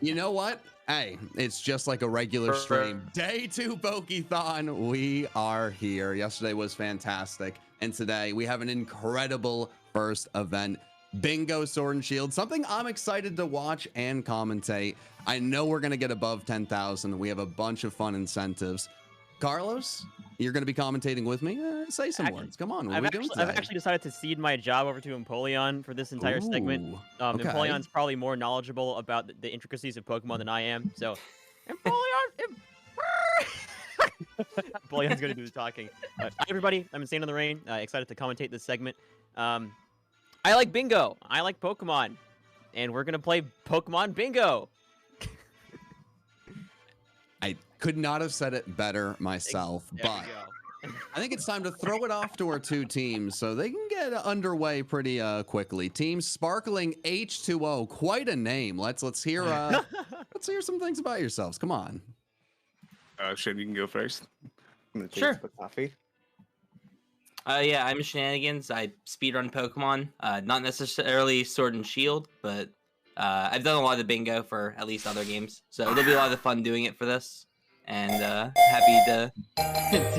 You know what? Hey, it's just like a regular stream. Day 2 Pokéthon. We are here. Yesterday was fantastic. And today we have an incredible first event. Bingo Sword and Shield. Something I'm excited to watch and commentate. I know we're going to get above 10,000. We have a bunch of fun incentives. Carlos, you're going to be commentating with me? Say some words. Come on. What are we doing today? I've actually decided to cede my job over to Empoleon for this entire segment. Okay. Empoleon's probably more knowledgeable about the intricacies of Pokemon than I am. So, Empoleon! Empoleon's going to do the talking. Hi, everybody. I'm Insane in the Rain. Excited to commentate this segment. I like Bingo. I like Pokemon. And we're going to play Pokemon Bingo. I could not have said it better myself, but I think it's time to throw it off to our two teams so they can get underway pretty quickly. Team Sparkling H2O, quite a name. Let's hear let's hear some things about yourselves. Come on. Shane, you can go first. Sure. Coffee. Yeah, I'm Shenanigans. I speedrun Pokemon. Not necessarily Sword and Shield, but I've done a lot of bingo for at least other games. So it'll be a lot of fun doing it for this. And happy to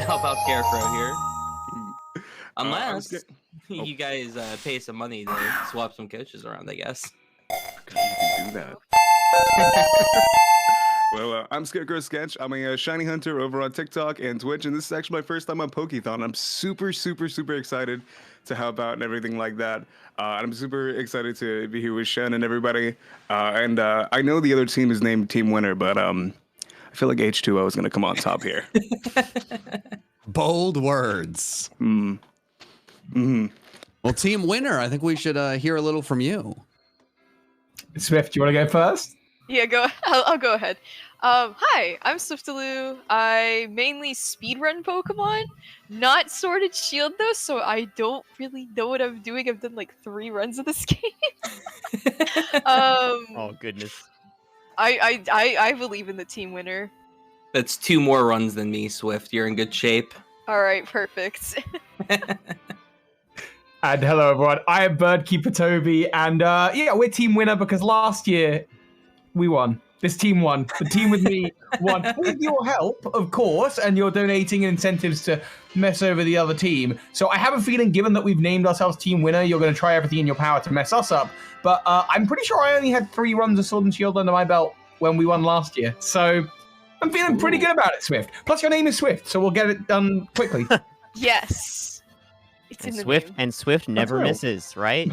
help out Scarecrow here. Unless you guys pay some money to swap some coaches around, I guess. You can do that. Well, I'm Scarecrow Sketch. I'm a shiny hunter over on TikTok and Twitch, and this is actually my first time on Pokéthon. I'm super excited to help out and everything like that. I'm super excited to be here with Shen and everybody. And I know the other team is named Team Winner, but I feel like H2O is going to come on top here. Bold words. Well, Team Winner, I think we should hear a little from you. Swift, do you want to go first? Yeah, go. I'll go ahead. Hi, I'm Swiftaloo. I mainly speedrun Pokemon, not Sword and Shield though, so I don't really know what I'm doing. I've done like 3 runs of this game. Oh goodness. I believe in the Team Winner. That's 2 more runs than me, Swift. You're in good shape. All right, perfect. And hello everyone, I am Birdkeeper Toby, and yeah, we're Team Winner because last year we won. This team won. The team with me won. With your help, of course, and you're donating incentives to mess over the other team. So I have a feeling, given that we've named ourselves Team Winner, you're going to try everything in your power to mess us up. But I'm pretty sure I only had 3 runs of Sword and Shield under my belt when we won last year. So I'm feeling pretty good about it, Swift. Plus your name is Swift, so we'll get it done quickly. Yes. It's in the name. Swift never misses, right?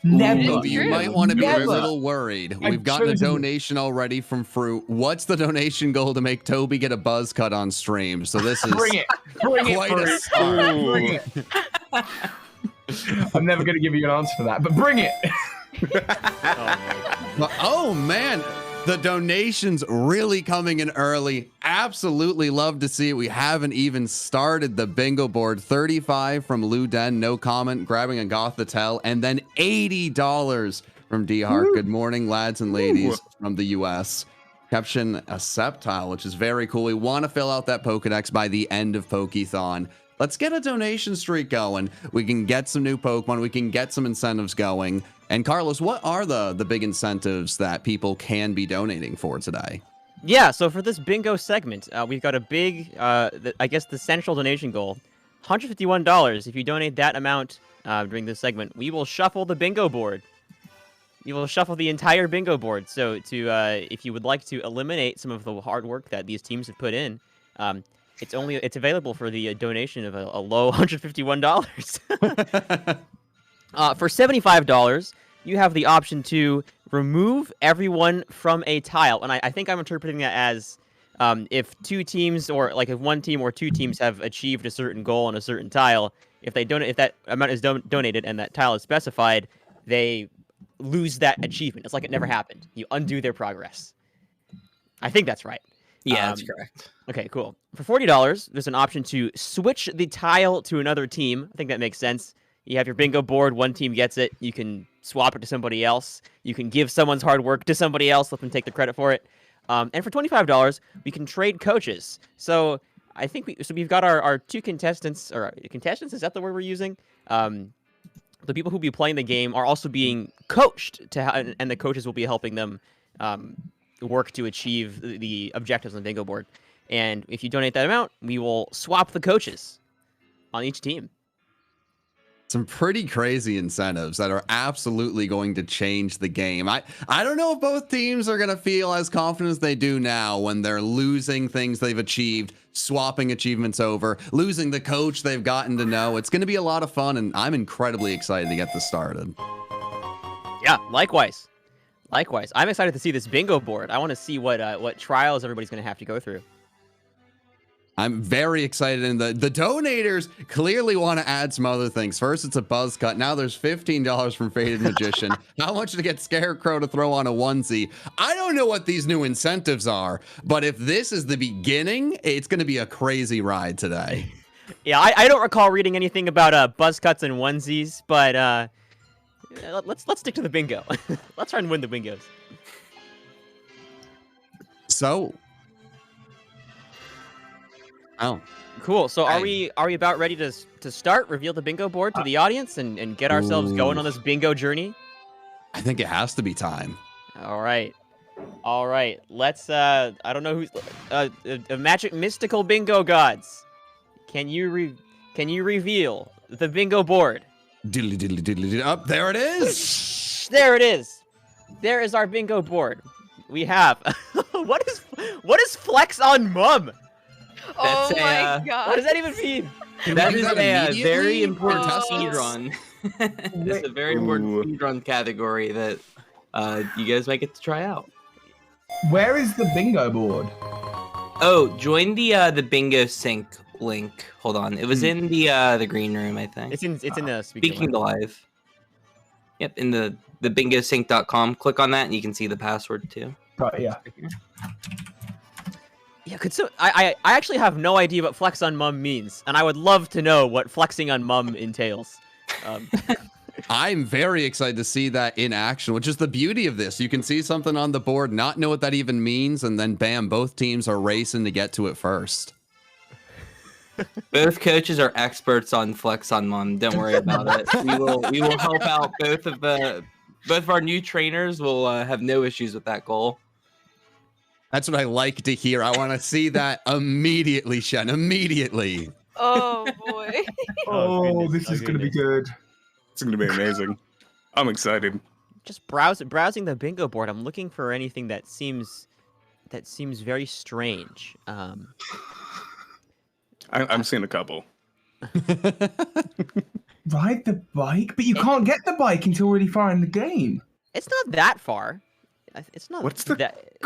Never. You might want to be a little worried. We've gotten a donation already from Fruit. What's the donation goal to make Toby get a buzz cut on stream? So this is Bring it. quite a start. Bring it. I'm never going to give you an answer for that, but bring it. Oh man, the donations really coming in early. Absolutely love to see it. We haven't even started the bingo board. 35 from Lou Den, no comment, grabbing a Gothitelle, and then $80 from D Hart. Good morning, lads and ladies from the US. Caption a Sceptile, which is very cool. We want to fill out that Pokedex by the end of Pokéthon. Let's get a donation streak going. We can get some new Pokemon. We can get some incentives going. And Carlos, what are the big incentives that people can be donating for today? Yeah, so for this bingo segment, we've got a big, I guess the central donation goal, $151. If you donate that amount during this segment, we will shuffle the bingo board. You will shuffle the entire bingo board. So if you would like to eliminate some of the hard work that these teams have put in, it's available for the donation of a low $151. For $75, you have the option to remove everyone from a tile, and I think I'm interpreting that as if 2 teams, or like if 1 team or 2 teams have achieved a certain goal on a certain tile, if that amount is donated and that tile is specified, they lose that achievement. It's like it never happened. You undo their progress. I think that's right. Yeah, that's correct. Okay, cool. For $40, there's an option to switch the tile to another team. I think that makes sense. You have your bingo board, 1 team gets it, you can swap it to somebody else, you can give someone's hard work to somebody else, let them take the credit for it. And for $25, we can trade coaches. So I think we've got our 2 contestants, or contestants, is that the word we're using? the people who will be playing the game are also being coached and the coaches will be helping them work to achieve the objectives on the bingo board. And if you donate that amount, we will swap the coaches on each team. Some pretty crazy incentives that are absolutely going to change the game. I don't know if both teams are going to feel as confident as they do now when they're losing things they've achieved, swapping achievements over, losing the coach they've gotten to know. It's going to be a lot of fun, and I'm incredibly excited to get this started. Yeah, likewise. Likewise. I'm excited to see this bingo board. I want to see what trials everybody's going to have to go through. I'm very excited, and the donators clearly want to add some other things. First, it's a buzz cut. Now there's $15 from Faded Magician. How much to get Scarecrow to throw on a onesie? I don't know what these new incentives are, but if this is the beginning, it's going to be a crazy ride today. Yeah, I don't recall reading anything about buzz cuts and onesies, but let's stick to the bingo. Let's try and win the bingos. So. Oh, cool. So are we about ready to start? Reveal the bingo board to the audience and get ourselves going on this bingo journey? I think it has to be time. All right. Let's I don't know who's magic mystical bingo gods. Can you reveal the bingo board? Diddly diddly diddly diddly. Up there it is. There it is. There is our bingo board. We have what is flex on mum? Oh That's my god. What does that even mean? That do is that a immediately? very important Oh. speedrun. It's a very important Ooh. speedrun category that you guys might get to try out. Where is the bingo board? Oh, join the bingo sync link. Hold on, it was in the green room, I think. It's in the speaker Speaking line. to live. Yep, in the bingosync.com. Click on that and you can see the password too. Right, yeah. Yeah, I actually have no idea what flex on mum means, and I would love to know what flexing on mum entails. I'm very excited to see that in action, which is the beauty of this. You can see something on the board, not know what that even means, and then bam, both teams are racing to get to it first. Both coaches are experts on flex on mom. Don't worry about it. We will help out both of our new trainers. Will have no issues with that goal. That's what I like to hear. I want to see that immediately, Shen. Immediately. Oh boy. Oh, this is going to be good. It's going to be amazing. I'm excited. Just browsing the bingo board, I'm looking for anything that seems very strange. I'm seeing a couple. Ride the bike? But you can't get the bike until really far in the game. It's not that far. It's not. What's the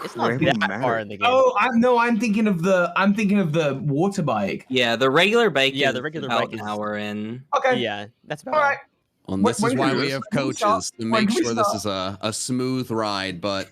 It's not crazy that matter? far in the game. Oh, I'm thinking of the water bike. Yeah, the regular bike. Yeah, is the regular about bike is- an hour in. Okay. Yeah, that's about All right. Well, and this is When why can we we have start? coaches to When make can we sure this start? is a smooth ride. But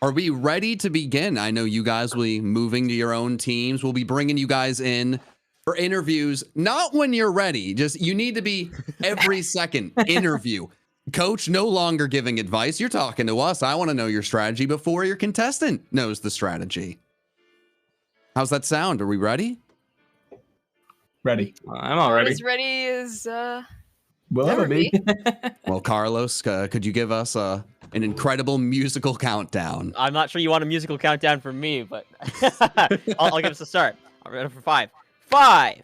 are we ready to begin? I know you guys will be moving to your own teams. We'll be bringing you guys in for interviews. Not when you're ready. Just you need to be every second interview. Coach no longer giving advice. You're talking to us. I want to know your strategy before your contestant knows the strategy. How's that sound? Are we ready? Ready. I'm all ready. As ready as Will ever ever be. Well, Carlos, could you give us an incredible musical countdown? I'm not sure you want a musical countdown from me, but I'll give us a start. I'm ready for 5. 5,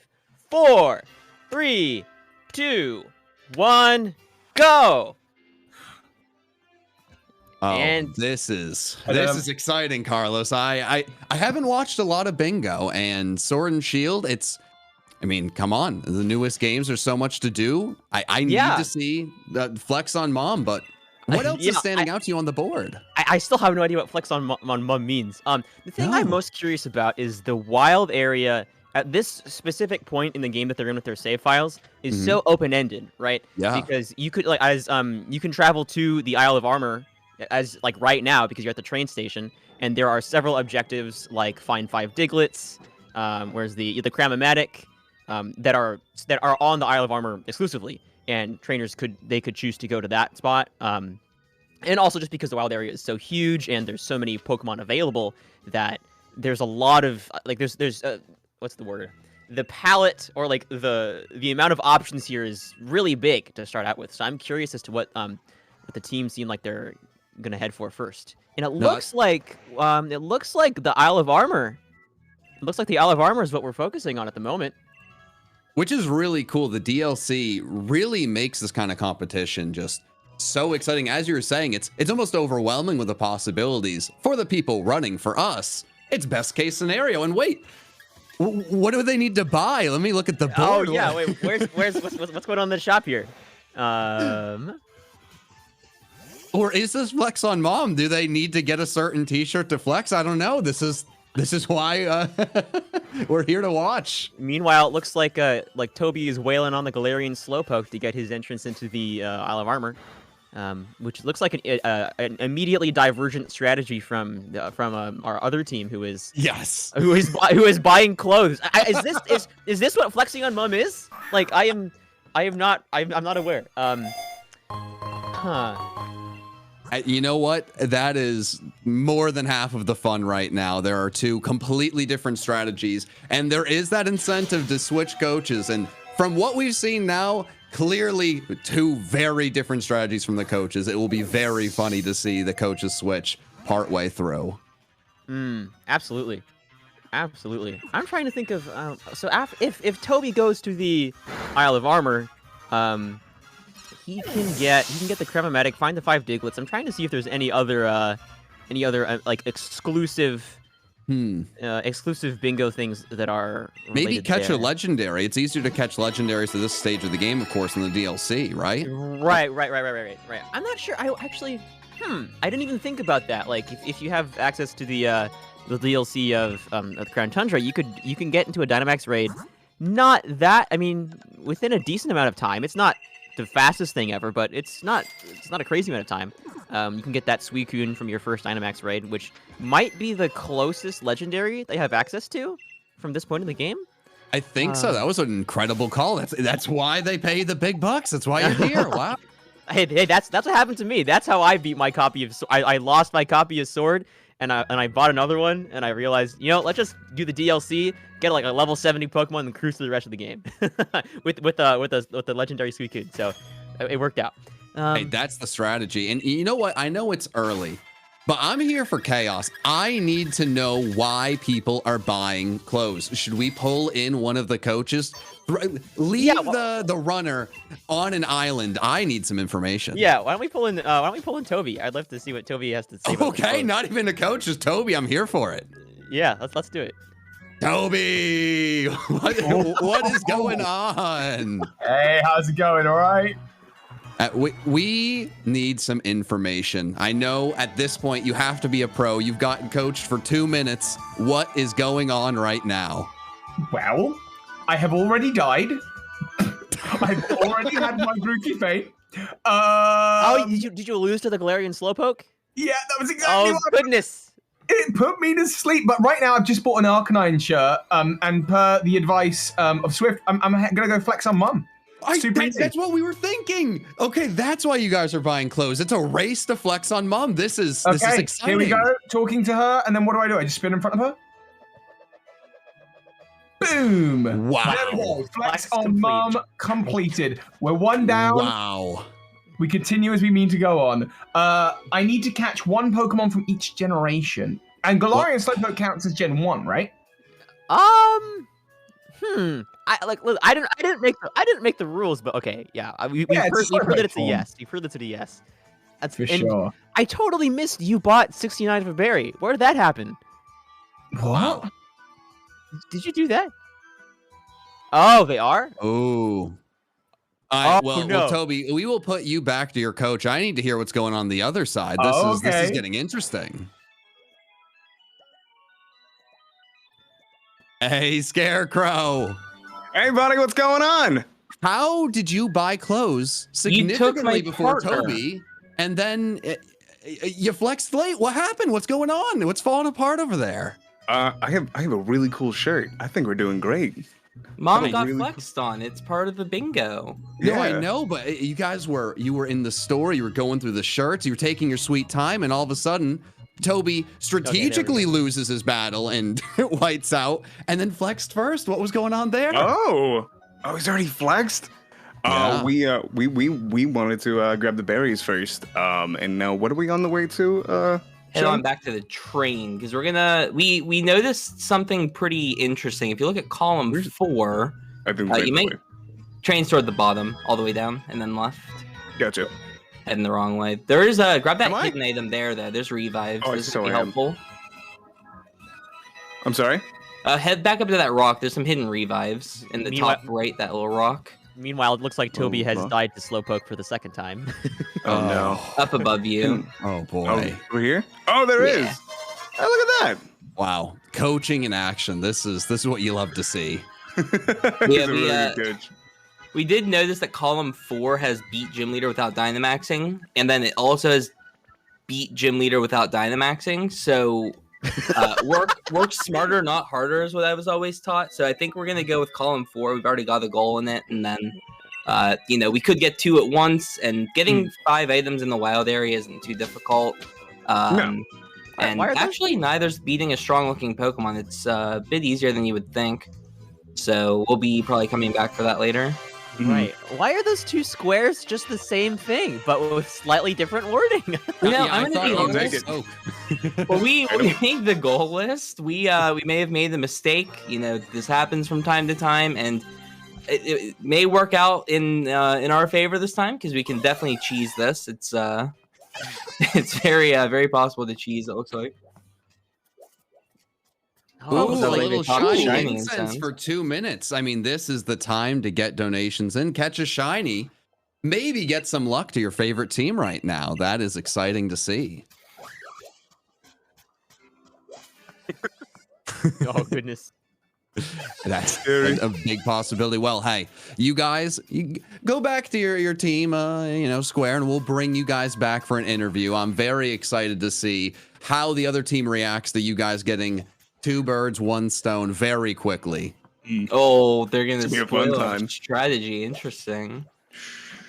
4, 3, 2, 1, go! Oh, And- this is exciting, Carlos. I haven't watched a lot of bingo and Sword and Shield. I mean, come on, the newest games. There's so much to do. I need Yeah. to see the flex on mom, but what else Yeah, is standing out to you on the board? I still have no idea what flex on mum means. The thing I'm No. most curious about is the wild area at this specific point in the game that they're in with their save files is so open-ended, right? Yeah. Because you could you can travel to the Isle of Armor as right now because you're at the train station, and there are several objectives like find 5 Diglets, where's the Cramomatic, that are on the Isle of Armor exclusively, and trainers could choose to go to that spot. And also just because the wild area is so huge and there's so many Pokemon available that there's a lot of there's what's the word? the palette or like the amount of options here is really big to start out with. So I'm curious as to what the team seem like they're gonna head for first. And it looks like the Isle of Armor. It looks like the Isle of Armor is what we're focusing on at the moment. Which is really cool. The DLC really makes this kind of competition just so exciting. As you were saying, it's almost overwhelming with the possibilities. For the people running, for us, it's best case scenario. And wait, what do they need to buy? Let me look at the board. Oh yeah, wait, what's going on in the shop here? Or is this flex on mom? Do they need to get a certain t-shirt to flex? I don't know. This is why we're here to watch. Meanwhile, it looks like Toby is wailing on the Galarian Slowpoke to get his entrance into the Isle of Armor, which looks like an immediately divergent strategy from our other team, who is buying clothes. Is this what flexing on mom is? Like I'm not aware. You know what? That is more than half of the fun right now. There are two completely different strategies, and there is that incentive to switch coaches. And from what we've seen now, clearly two very different strategies from the coaches. It will be very funny to see the coaches switch partway through. Absolutely. Absolutely. I'm trying to think of if Toby goes to the Isle of Armor, he can get the Cremomatic, find the 5 Diglets. I'm trying to see if there's any other like exclusive bingo things that are maybe catch there. a legendary. It's easier to catch legendaries at this stage of the game, of course, in the DLC, right? Right. I'm not sure. I actually, I didn't even think about that. Like, if you have access to the DLC of the Crown Tundra, you can get into a Dynamax raid. Not that, I mean, within a decent amount of time. It's not the fastest thing ever, but it's not a crazy amount of time. You can get that Suicune from your first Dynamax raid, which might be the closest legendary they have access to from this point in the game. I think so. That was an incredible call. That's why they pay the big bucks. That's why you're here. Wow. Hey, that's what happened to me. That's how I beat my copy of. I lost my copy of Sword, and I bought another one, and I realized, let's just do the DLC, get like a level 70 Pokemon, and cruise through the rest of the game with the legendary Suicune. So it worked out. Hey, that's the strategy. And you know what? I know it's early, but I'm here for chaos. I need to know why people are buying clothes. Should we pull in one of the coaches? Leave the runner on an island. I need some information. Yeah, why don't we pull in Toby? I'd love to see what Toby has to say. Okay, not even a coach, just Toby. I'm here for it. Yeah, let's do it. Toby, what is going on? Hey, how's it going? All right. We need some information. I know at this point you have to be a pro. You've gotten coached for 2 minutes. What is going on right now? Well, I have already died. I've already had my Grookey fate. Did you lose to the Galarian Slowpoke? Yeah, that was exactly what goodness. It put me to sleep. But right now I've just bought an Arcanine shirt. And per the advice of Swift, I'm gonna go flex on mum. That's what we were thinking. Okay, that's why you guys are buying clothes. It's a race to flex on mom. This is exciting. Here we go. Talking to her, and then what do? I just spin in front of her. Boom! Wow. There we go. Flex on mom completed. We're one down. Wow. We continue as we mean to go on. I need to catch one Pokemon from each generation, and Galarian Slowpoke counts as Gen 1, right? I didn't make the rules, but okay, yeah. We've heard that it's a yes. You've heard that it's a yes. That's for sure. I totally missed you bought 69 of a berry. Where did that happen? What? Did you do that? Oh, they are? Oh. Well, Toby, we will put you back to your coach. I need to hear what's going on the other side. This is getting interesting. Hey, Scarecrow. Hey, buddy, what's going on? How did you buy clothes significantly before Toby, and then you flexed late? What happened? What's going on? What's falling apart over there? I have a really cool shirt. I think we're doing great. Mom got flexed on. It's part of the bingo. No, yeah. I know, but you guys were in the store. You were going through the shirts. You were taking your sweet time, and all of a sudden, Toby strategically loses his battle and whites out, and then flexed first. What was going on there? Oh, he's already flexed. Yeah. We wanted to grab the berries first. And now what are we on the way to? Head Sean? on back to the train because we're gonna. We noticed something pretty interesting. If you look at column 4, I think you may trains toward the bottom, all the way down, and then left. Gotcha. Heading the wrong way. There is a grab that Am I? hidden item there though. There's revives. Oh, I This so would be am. helpful. I'm sorry. Head back up to that rock. There's some hidden revives in the top right. That little rock Meanwhile, it looks like Toby has huh. died to Slowpoke for the second time. Oh no. up above you. Oh boy. Oh, we're here. Oh, there is. Yeah. Oh, look at Wow. Coaching in action. This is what you love to see. that. Yeah, He's a we, really good coach. We did notice that column 4 has beat Gym Leader without Dynamaxing, and then it also has beat Gym Leader without Dynamaxing. So work smarter, not harder, is what I was always taught. So I think we're gonna go with column 4. We've already got a goal in it, and then we could get 2 at once, and getting 5 items in the wild area isn't too difficult. No. And Why are those- actually, neither's beating a strong-looking Pokemon. It's a bit easier than you would think. So we'll be probably coming back for that later. Right. Why are those 2 squares just the same thing, but with slightly different wording? You know, Yeah, I'm I gonna thought be it was honest. Oak. When we made the goal list, we may have made the mistake. This happens from time to time, and it may work out in our favor this time because we can definitely cheese this. It's it's very possible to cheese. It looks like. Ooh, so a like little they talk shiny shiny incense incense. for 2 minutes. I mean, this is the time to get donations in, catch a shiny, maybe get some luck to your favorite team right now. That is exciting to see. Oh, goodness. That's Scary. a big possibility. Well, hey, you guys, you go back to your team, Square, and we'll bring you guys back for an interview. I'm very excited to see how the other team reacts to you guys getting 2 birds, 1 stone very quickly. Oh, they're gonna It's gonna be a fun spoil our time. strategy. Interesting.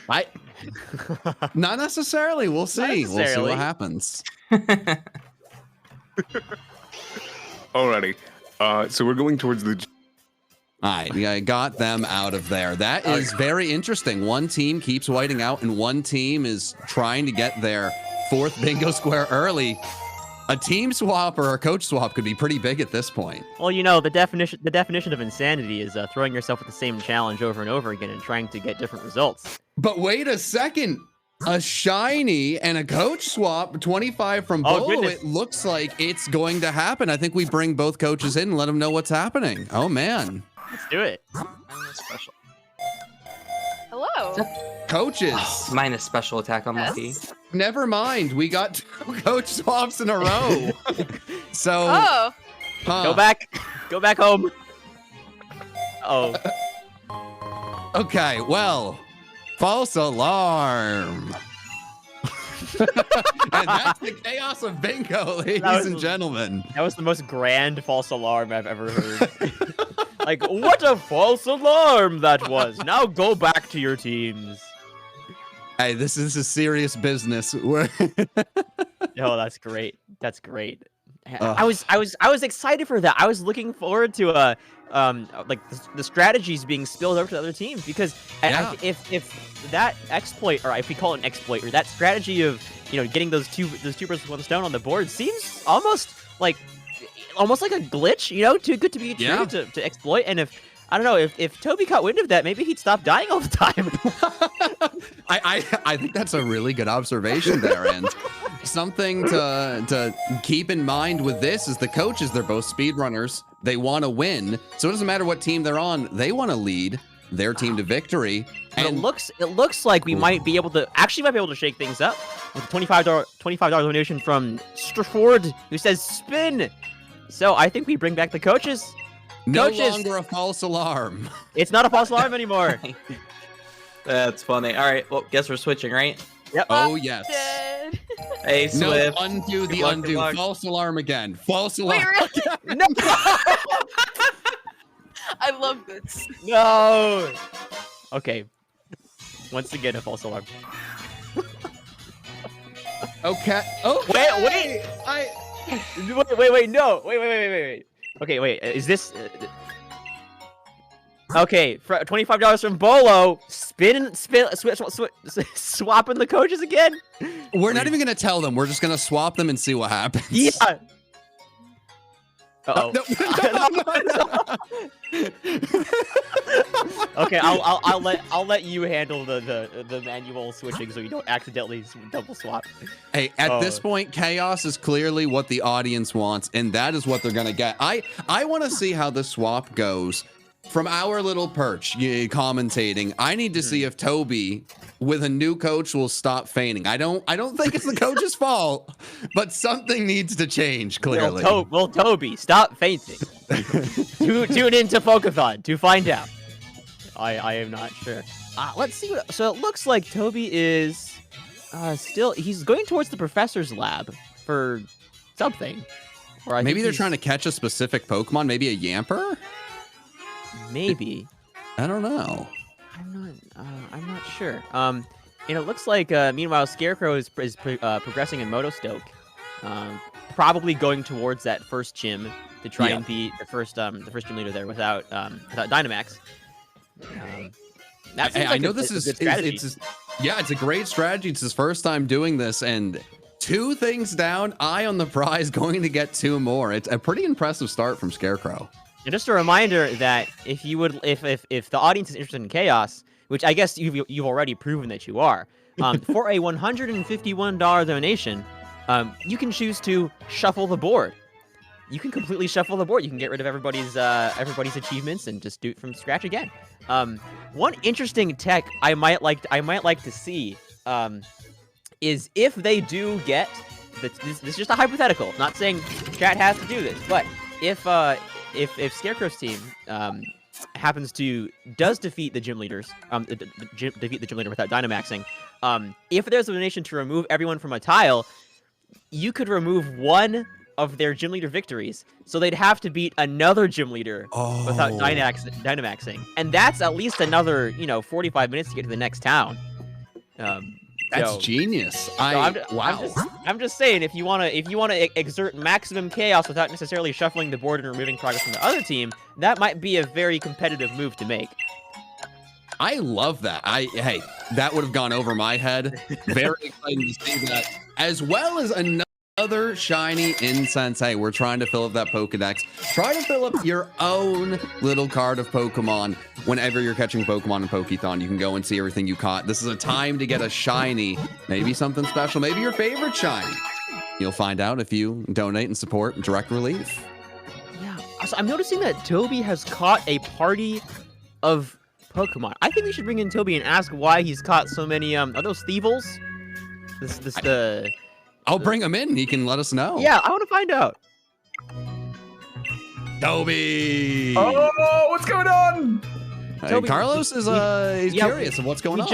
Not necessarily. We'll see. We'll see necessarily. what happens. Alrighty. So we're going towards the. All right, I got them out of there. That is very interesting. One team keeps whiting out, and one team is trying to get their 4th bingo square early. A team swap or a coach swap could be pretty big at this point. Well, the definition of insanity is throwing yourself at the same challenge over and over again and trying to get different results. But wait a second. A shiny and a coach swap, 25 from Oh, Bolo. goodness. It looks like it's going to happen. I think we bring both coaches in and let them know what's happening. Oh, man. Let's do it. Special. Hello. Coaches. Minus special attack on Lucky. Yes. Never mind. We got 2 coach swaps in a row. So, Oh. huh. Go back home. Oh, Okay, well, false alarm. And that's the chaos of bingo, ladies was- and gentlemen. that was the most grand false alarm I've ever heard. Like, what a false alarm that was. Now go back to your teams. Hey, this is a serious business. Oh, that's great. That's great. Ugh. I was excited for that. I was looking forward to the strategies being spilled over to other teams because Yeah. if that exploit, or if we call it an exploit, or that strategy of getting those two birds with 1 stone on the board seems almost like a glitch, too good to be true Yeah. to exploit. And if Toby caught wind of that, maybe he'd stop dying all the time. I think that's a really good observation there, and something to keep in mind with this is the coaches. They're both speedrunners. They want to win, so it doesn't matter what team they're on. They want to lead their team to victory. But And it looks like we might be able to shake things up with a $25 donation from Strafford, who says spin. So I think we bring back the coaches. no coaches. longer a false alarm. It's not a false alarm anymore. That's funny. All right. Well, guess we're switching, right? Oh yes. Dead. Hey, No, Swift. undo the Good luck, undo. good luck. False alarm again. False Wait, alarm. really? No. I love this. No. Okay. Once again, a false alarm. Okay. Oh, Wait. Wait, no. Wait. Okay, wait. Is this... Okay, for $25 from Bolo, swapping the coaches again? We're not even going to tell them. We're just going to swap them and see what happens. Yeah. Uh-oh. Okay, I'll let you handle the manual switching so you don't accidentally double swap. Hey, at this point, chaos is clearly what the audience wants, and that is what they're gonna get. I want to see how the swap goes from our little perch commentating. I need to see if Toby, with a new coach, will stop feigning. I don't think it's the coach's fault, but something needs to change clearly. Well, Toby, stop fainting. Tune into Pokéthon to find out. I am not sure. Let's see. So it looks like Toby is he's going towards the professor's lab for something. Or maybe they're trying to catch a specific Pokemon, maybe a Yamper? Maybe. I don't know. I'm not sure. And it looks like meanwhile Scarecrow is progressing in Motostoke, probably going towards that first gym to try and beat the first gym leader there without Dynamax. I know this is it's a great strategy. It's his first time doing this, and 2 things down, eye on the prize, going to get 2 more. It's a pretty impressive start from Scarecrow. And just a reminder that if the audience is interested in chaos, which I guess you've already proven that you are, for a $151 donation, you can choose to shuffle the board. You can completely shuffle the board. You can get rid of everybody's achievements and just do it from scratch again. One interesting tech I might like to see is if they do get this is just a hypothetical. Not saying chat has to do this, but if Scarecrow's team does defeat the gym leaders, defeat the gym leader without Dynamaxing, if there's a donation to remove everyone from a tile, you could remove one of their gym leader victories, so they'd have to beat another gym leader without Dynamaxing, and that's at least another 45 minutes to get to the next town. That's genius. I'm just saying, if you wanna exert maximum chaos without necessarily shuffling the board and removing progress from the other team, that might be a very competitive move to make. I love that. Hey, that would have gone over my head. Very exciting to see that, as well as another shiny incense. Hey, we're trying to fill up that Pokedex. Try to fill up your own little card of Pokemon whenever you're catching Pokemon in Pokéthon. You can go and see everything you caught. This is a time to get a shiny, maybe something special, maybe your favorite shiny. You'll find out if you donate and support Direct Relief. Yeah, so I'm noticing that Toby has caught a party of Pokemon. I think we should bring in Toby and ask why he's caught so many. Are those Thievals? I'll bring him in. He can let us know. Yeah, I want to find out. Toby! Oh, what's going on? Toby, Carlos is he's curious of what's going on.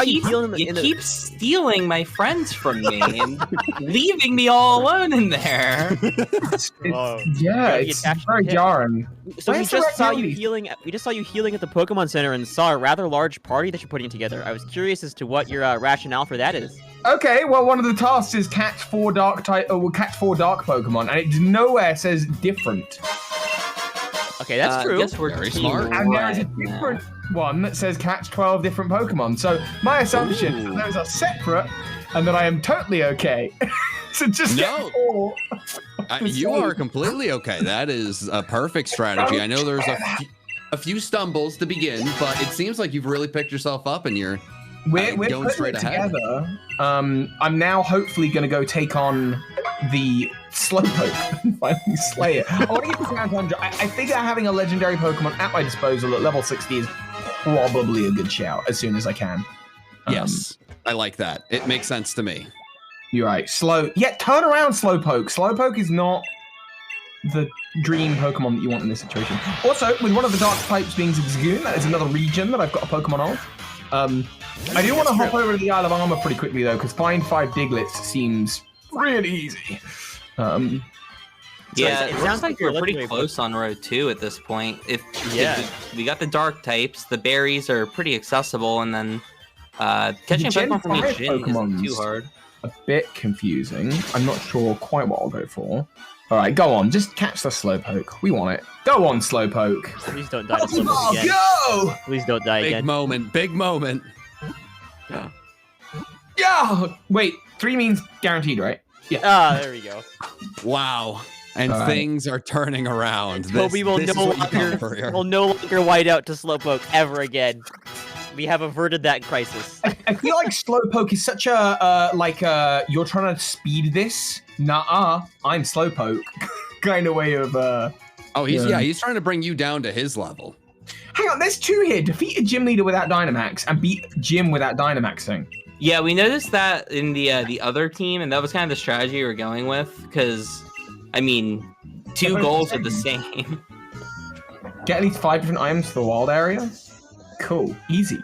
You keep stealing my friends from me and leaving me all alone in there. It's very jarring. So we just saw you healing. We just saw you healing at the Pokemon Center and saw a rather large party that you're putting together. I was curious as to what your rationale for that is. Okay, well, one of the tasks is catch 4 dark Pokemon, and it nowhere says different. Okay, that's true. I guess we're very smart. And there is a different one that says catch 12 different Pokemon. So my assumption is that those are separate, and that I am totally okay. So just get 4. You are completely okay. That is a perfect strategy. I know there's a few stumbles to begin, but it seems like you've really picked yourself up and you're we're going straight ahead. Together. I'm now hopefully going to go take on the Slowpoke and finally slay it. I want to get to round 100. I figure having a legendary Pokemon at my disposal at level 60 is probably a good shout as soon as I can. Yes, I like that. It makes sense to me. You're right. Turn around, Slowpoke. Slowpoke is not the dream Pokemon that you want in this situation. Also, with one of the dark types being Zigzagoon, that is another region that I've got a Pokemon of. I do want to hop over to the Isle of Armor pretty quickly, though, because find 5 Diglets seems really easy. Yeah, it sounds like we're pretty close on Road 2 at this point. If we got the dark types, the berries are pretty accessible, and then catching a Pokemon from each gym isn't too hard. a bit confusing. I'm not sure quite what I'll go for. All right, go on. Just catch the Slowpoke. We want it. Go on, Slowpoke. Please don't die to Slowpoke again. Go! Please don't die Big again. moment. Big moment. Yeah! Wait, 3 means guaranteed, right? Yeah. Ah, there we go. Wow. And All right. things are turning around. Toby will this no is what you come for here. longer white out to Slowpoke ever again. We have averted that crisis. I feel like Slowpoke is such a, you're trying to speed this. Nuh-uh, I'm Slowpoke. kind of way of, Oh, he's trying to bring you down to his level. Hang on, there's 2 here. Defeat a gym leader without Dynamax and beat Jim without Dynamaxing. Yeah, we noticed that in the other team, and that was kind of the strategy we were going with. Because, I mean, 2 goals are the same. Get at least 5 different items for the wild area. Cool, easy.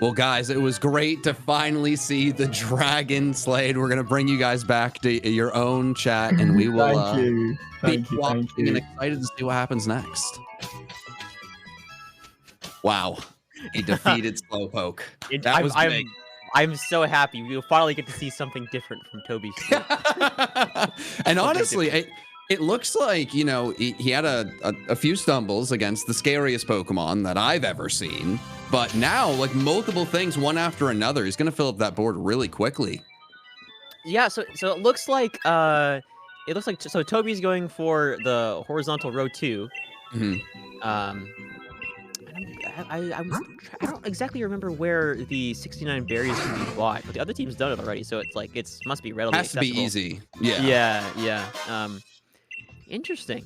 Well, guys, it was great to finally see the dragon slayed. We're gonna bring you guys back to your own chat, and we will Thank be you. watching and excited to see what happens next. Wow, he defeated Slowpoke. That was big. I'm so happy. We'll finally get to see something different from Toby's team. And honestly, it looks like, you know, he had a few stumbles against the scariest Pokemon that I've ever seen. But now, like, multiple things, one after another, he's going to fill up that board really quickly. Yeah, so it looks like so Toby's going for the horizontal row 2. Mm-hmm. I don't exactly remember where the 69 berries can be bought, but the other team's done it already, so it's like must be readily Has to be accessible. easy. Yeah. Yeah. Interesting.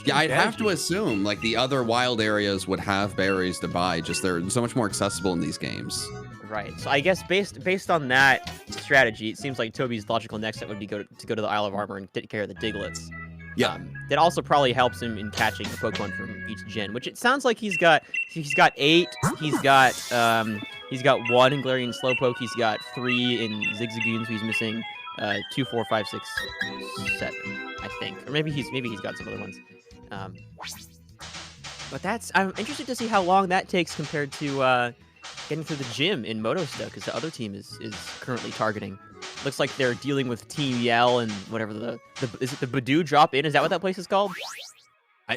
Yeah, I'd have to strategy. assume like the other wild areas would have berries to buy. Just they're so much more accessible in these games. Right. So I guess based on that strategy, it seems like Toby's logical next step would be to go to the Isle of Armor and take care of the Diglets. Yeah. That also probably helps him in catching a Pokemon from each gen, which it sounds like he's got 8. He's got 1 in Galarian Slowpoke. He's got 3 in Zigzagoon. So he's missing 2, 4, 5, 6, 7, I think, or maybe he's got some other ones. But I'm interested to see how long that takes compared to getting through the gym in Motostoke, because the other team is currently targeting. Looks like they're dealing with Team Yell and whatever is it the Badoo drop in? Is that what that place is called?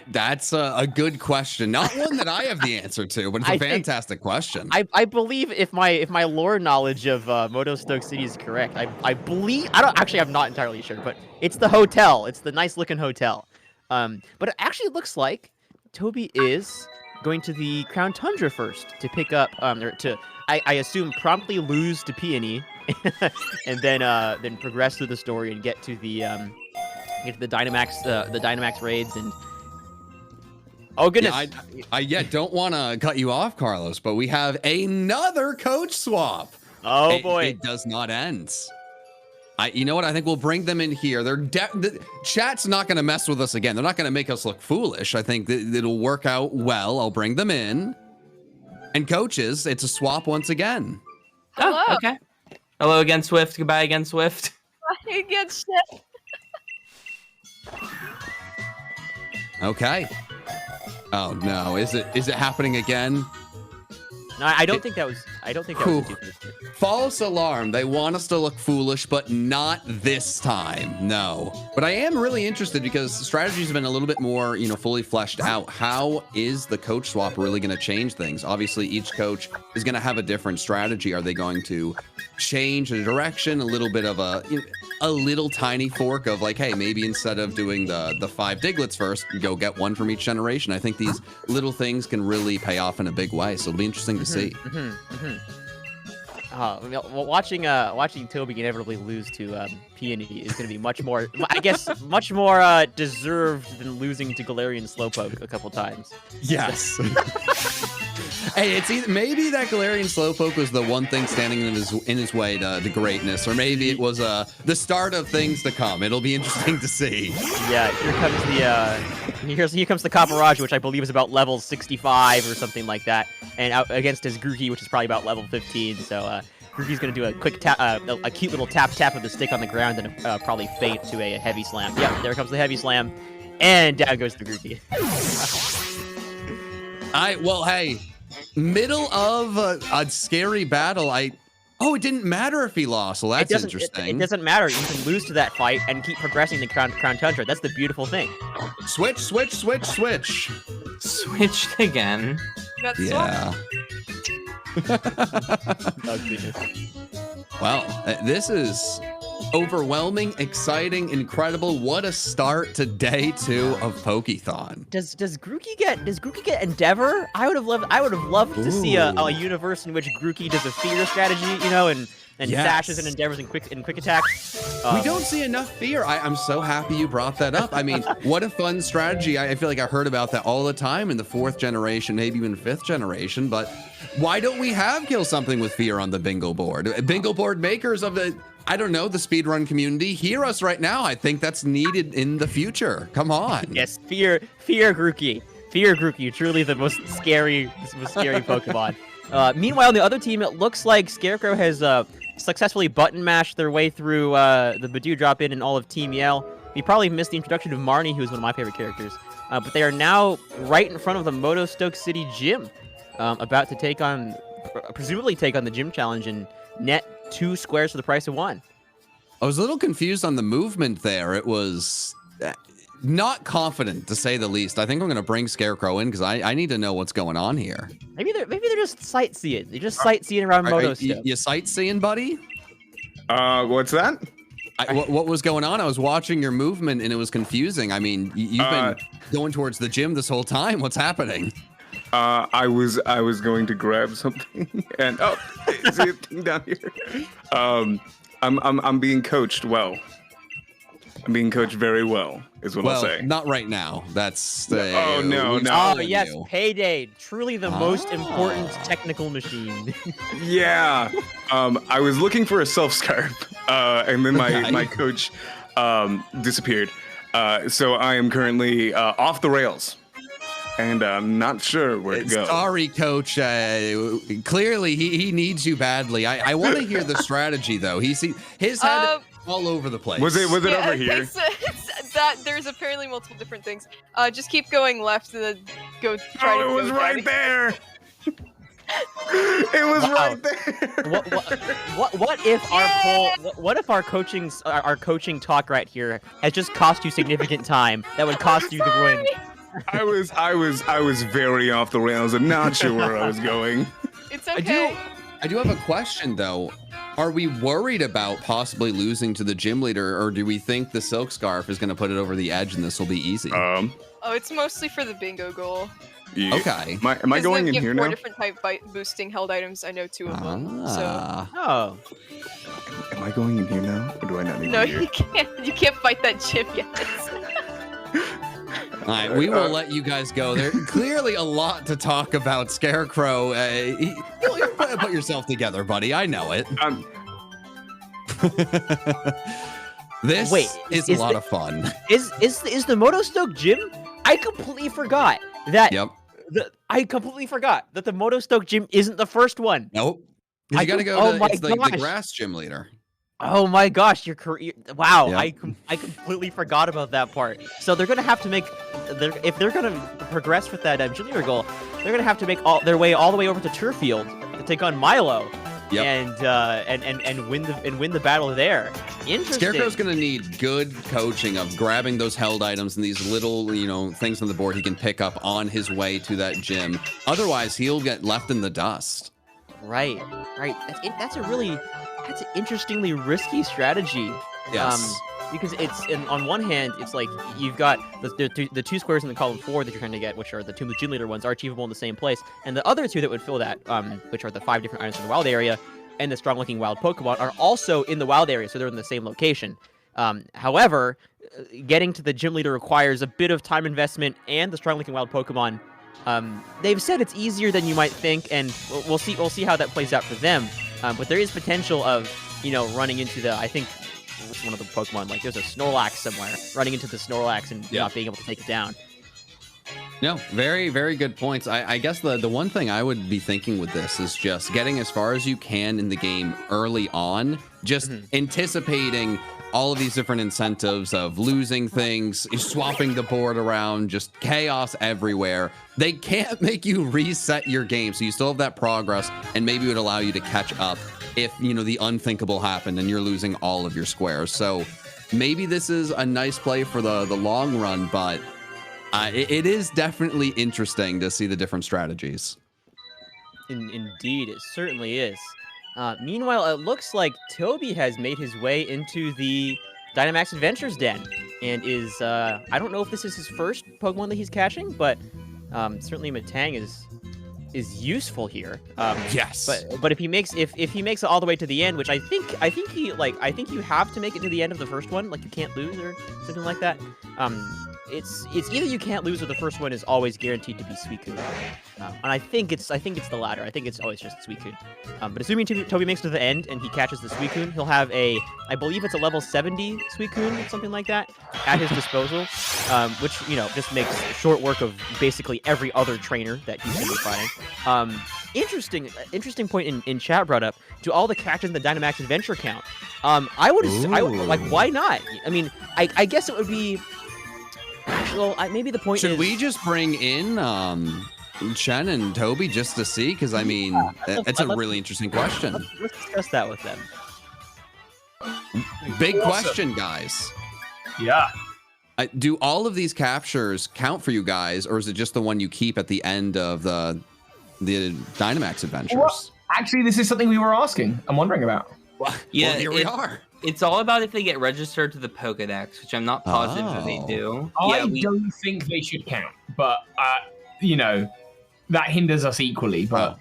That's a good question. Not one that I have the answer to, but it's a fantastic question. I believe if my lore knowledge of Motostoke City is correct, I believe I'm not entirely sure, but it's the hotel. It's the nice looking hotel. But it actually looks like Toby is going to the Crown Tundra first to pick up I assume promptly lose to Peony and then progress through the story and get to the Dynamax raids and oh goodness. I don't want to cut you off, Carlos, but we have another coach swap. Oh boy. It does not end. You know what? I think we'll bring them in here. The chat's not going to mess with us again. They're not going to make us look foolish. I think it'll work out well. I'll bring them in. And coaches, it's a swap once again. Hello. Oh, okay. Hello again, Swift. Goodbye again, Swift. Bye again, shit. Okay. Oh no, is it happening again? No, I don't think that was a duplicate. False alarm. They want us to look foolish, but not this time. No. But I am really interested because strategies have been a little bit more, fully fleshed out. How is the coach swap really going to change things? Obviously, each coach is going to have a different strategy. Are they going to change a direction, a little bit of a little tiny fork of like, hey, maybe instead of doing the 5 Diglets first, go get 1 from each generation. I think these little things can really pay off in a big way. So it'll be interesting to see. Watching Toby inevitably lose to Peony is going to be much more deserved than losing to Galarian Slowpoke a couple times. Yes. Hey, it's maybe that Galarian Slowpoke was the one thing standing in his way to greatness, or maybe it was the start of things to come. It'll be interesting to see. Yeah, here comes the Caparage, which I believe is about level 65 or something like that, and out against his Grookey, which is probably about level 15. So Grookey's gonna do a quick tap, a cute little tap of the stick on the ground, and probably fade to a heavy slam. Yep, there comes the heavy slam, and down goes the Grookey. Hey, middle of a scary battle. Oh, it didn't matter if he lost. Well, that's It interesting. doesn't matter. You can lose to that fight and keep progressing the Crown Tundra. That's the beautiful thing. Switch. Switched again. That's Yeah. Oh, goodness. Well, this is overwhelming, exciting, incredible. What a start to day 2 of Pokéthon. Does Grookey get Endeavor? I would have loved to see a Ooh. universe in which Grookey does a fear strategy, you know, and Yes. dashes and endeavors and quick attacks. We don't see enough fear. I'm so happy you brought that up. I mean, what a fun strategy. I feel like I heard about that all the time in the 4th generation, maybe even 5th generation, but why don't we have Kill Something with Fear on the bingo board? Bingo board makers of the, I don't know, the speedrun community, hear us right now. I think that's needed in the future. Come on. Yes, fear Grookey. Fear Grookey, truly the most scary Pokemon. Meanwhile, on the other team, it looks like Scarecrow has successfully button mashed their way through the Badoo drop-in and all of Team Yell. We probably missed the introduction of Marnie, who is one of my favorite characters. But they are now right in front of the Motostoke City Gym, about to presumably take on the gym challenge and net 2 squares for the price of 1. I was a little confused on the movement there. It was not confident, to say the least. I think I'm going to bring Scarecrow in because I need to know what's going on here. Maybe they're just sightseeing. They're just sightseeing around Motostoke. You sightseeing, buddy? What's that? What was going on? I was watching your movement and it was confusing. I mean, you've been going towards the gym this whole time. What's happening? I was going to grab something, and is it a thing down here? I'm being coached well. I'm being coached very well, is what I'll say. Not right now. That's the. No. Oh, yes, Payday. Truly the most important technical machine. Yeah. I was looking for a self-scarf, and then my coach disappeared. So I am currently off the rails, and I'm not sure where to go. Sorry, coach. Clearly, he needs you badly. I want to hear the strategy, though. His head all over the place. Was it over here? It's that there's apparently multiple different things. Just keep going left and then go try to it was go right down. there. It was Wow. right there. What if our what if our coaching talk right here has just cost you significant time that would cost you the win? I was very off the rails and not sure where I was going. It's okay. I do have a question, though. Are we worried about possibly losing to the gym leader, or do we think the silk scarf is going to put it over the edge and this will be easy? Oh, it's mostly for the bingo goal. Yeah. Okay. Am I going in give here 4 now? different type boosting held items. I know 2 of them. So Oh, Am I going in here now, or do I not need no, to be here? you can't. You can't fight that gym yet. All right, we will let you guys go. There's clearly a lot to talk about. Scarecrow, you'll put yourself together, buddy. I know it. This is a lot of fun. is the Motostoke gym? I completely forgot that. Yep. I completely forgot that the Motostoke gym isn't the first one. Nope. 'Cause you got to go to it's the grass gym leader. Oh my gosh, wow! Yep. I completely forgot about that part. So they're gonna have to make, if they're gonna progress with that junior goal, they're gonna have to make their way all the way over to Turffield to take on Milo, Yep. and win the battle there. Interesting. Scarecrow's gonna need good coaching of grabbing those held items and these little, things on the board he can pick up on his way to that gym. Otherwise, he'll get left in the dust. Right. That's an interestingly risky strategy. Yes. Because on one hand, it's like you've got the 2 squares in the column 4 that you're trying to get, which are the 2 gym leader ones, are achievable in the same place, and the other 2 that would fill that, which are the 5 different items in the wild area, and the strong-looking wild Pokemon, are also in the wild area, so they're in the same location. However, getting to the gym leader requires a bit of time investment, and the strong-looking wild Pokemon. They've said it's easier than you might think, and we'll see how that plays out for them. But there is potential of running into I think one of the Pokemon, like there's a Snorlax somewhere, running into the Snorlax and not being able to take it down. No, very, very good points. I guess the one thing I would be thinking with this is just getting as far as you can in the game early on, just anticipating all of these different incentives of losing things, swapping the board around, just chaos everywhere. They can't make you reset your game, so you still have that progress, and maybe it would allow you to catch up if, you know, the unthinkable happened and you're losing all of your squares. So maybe this is a nice play for the long run, but it is definitely interesting to see the different strategies. Indeed, it certainly is. Meanwhile, it looks like Toby has made his way into the Dynamax Adventures Den and is, I don't know if this is his first Pokemon that he's catching, but certainly Matang is useful here. Yes. But if he makes it all the way to the end, which I think you have to make it to the end of the first one, like you can't lose or something like that. It's either you can't lose or the first one is always guaranteed to be Suicune. And I think it's the latter. I think it's always just Suicune. But assuming Toby makes it to the end and he catches the Suicune, he'll have I believe it's a level 70 Suicune, something like that, at his disposal, which, you know, just makes short work of basically every other trainer that he's going to be fighting. Interesting point in chat brought up. Do all the catches in the Dynamax Adventure count? I would like, why not? I mean, I guess it would be. Well, maybe the point Should we just bring in Chen and Toby just to see? Because, I mean, it's a really interesting question. Let's discuss that with them. Big question, guys. Yeah. Do all of these captures count for you guys, or is it just the one you keep at the end of the Dynamax Adventures? Well, actually, this is something we were asking. I'm wondering about. Yeah, well, here we are. It's all about if they get registered to the Pokédex, which I'm not positive that they do. I don't think they should count, but you know, that hinders us equally. But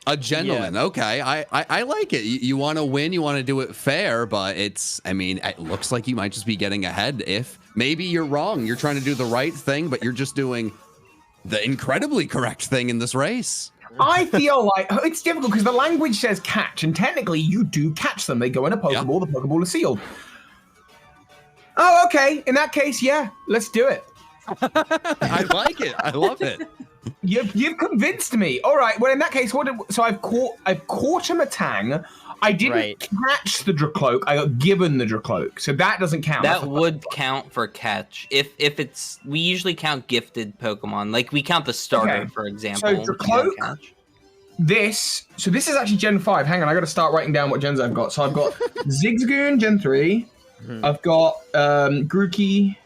a gentleman, okay, I like it. You want to win, you want to do it fair, but I mean, it looks like you might just be getting ahead. If maybe you're wrong, you're trying to do the right thing, but you're just doing the incredibly correct thing in this race. I feel like it's difficult because the language says catch, and technically you do catch them. They go in a Pokeball, the Pokeball is sealed. Oh, okay. In that case, yeah, let's do it. I like it. I love it. You've convinced me. All right. Well, in that case, I've caught a Matang. I didn't catch the Dracloak. I got given the Dracloak, so that doesn't count. That would count for catch. If it's, we usually count gifted Pokemon. Like we count the starter, for example. So Dracloak. This is actually Gen 5. Hang on, I got to start writing down what gens I've got. So I've got Zigzagoon Gen 3. I've got Grookey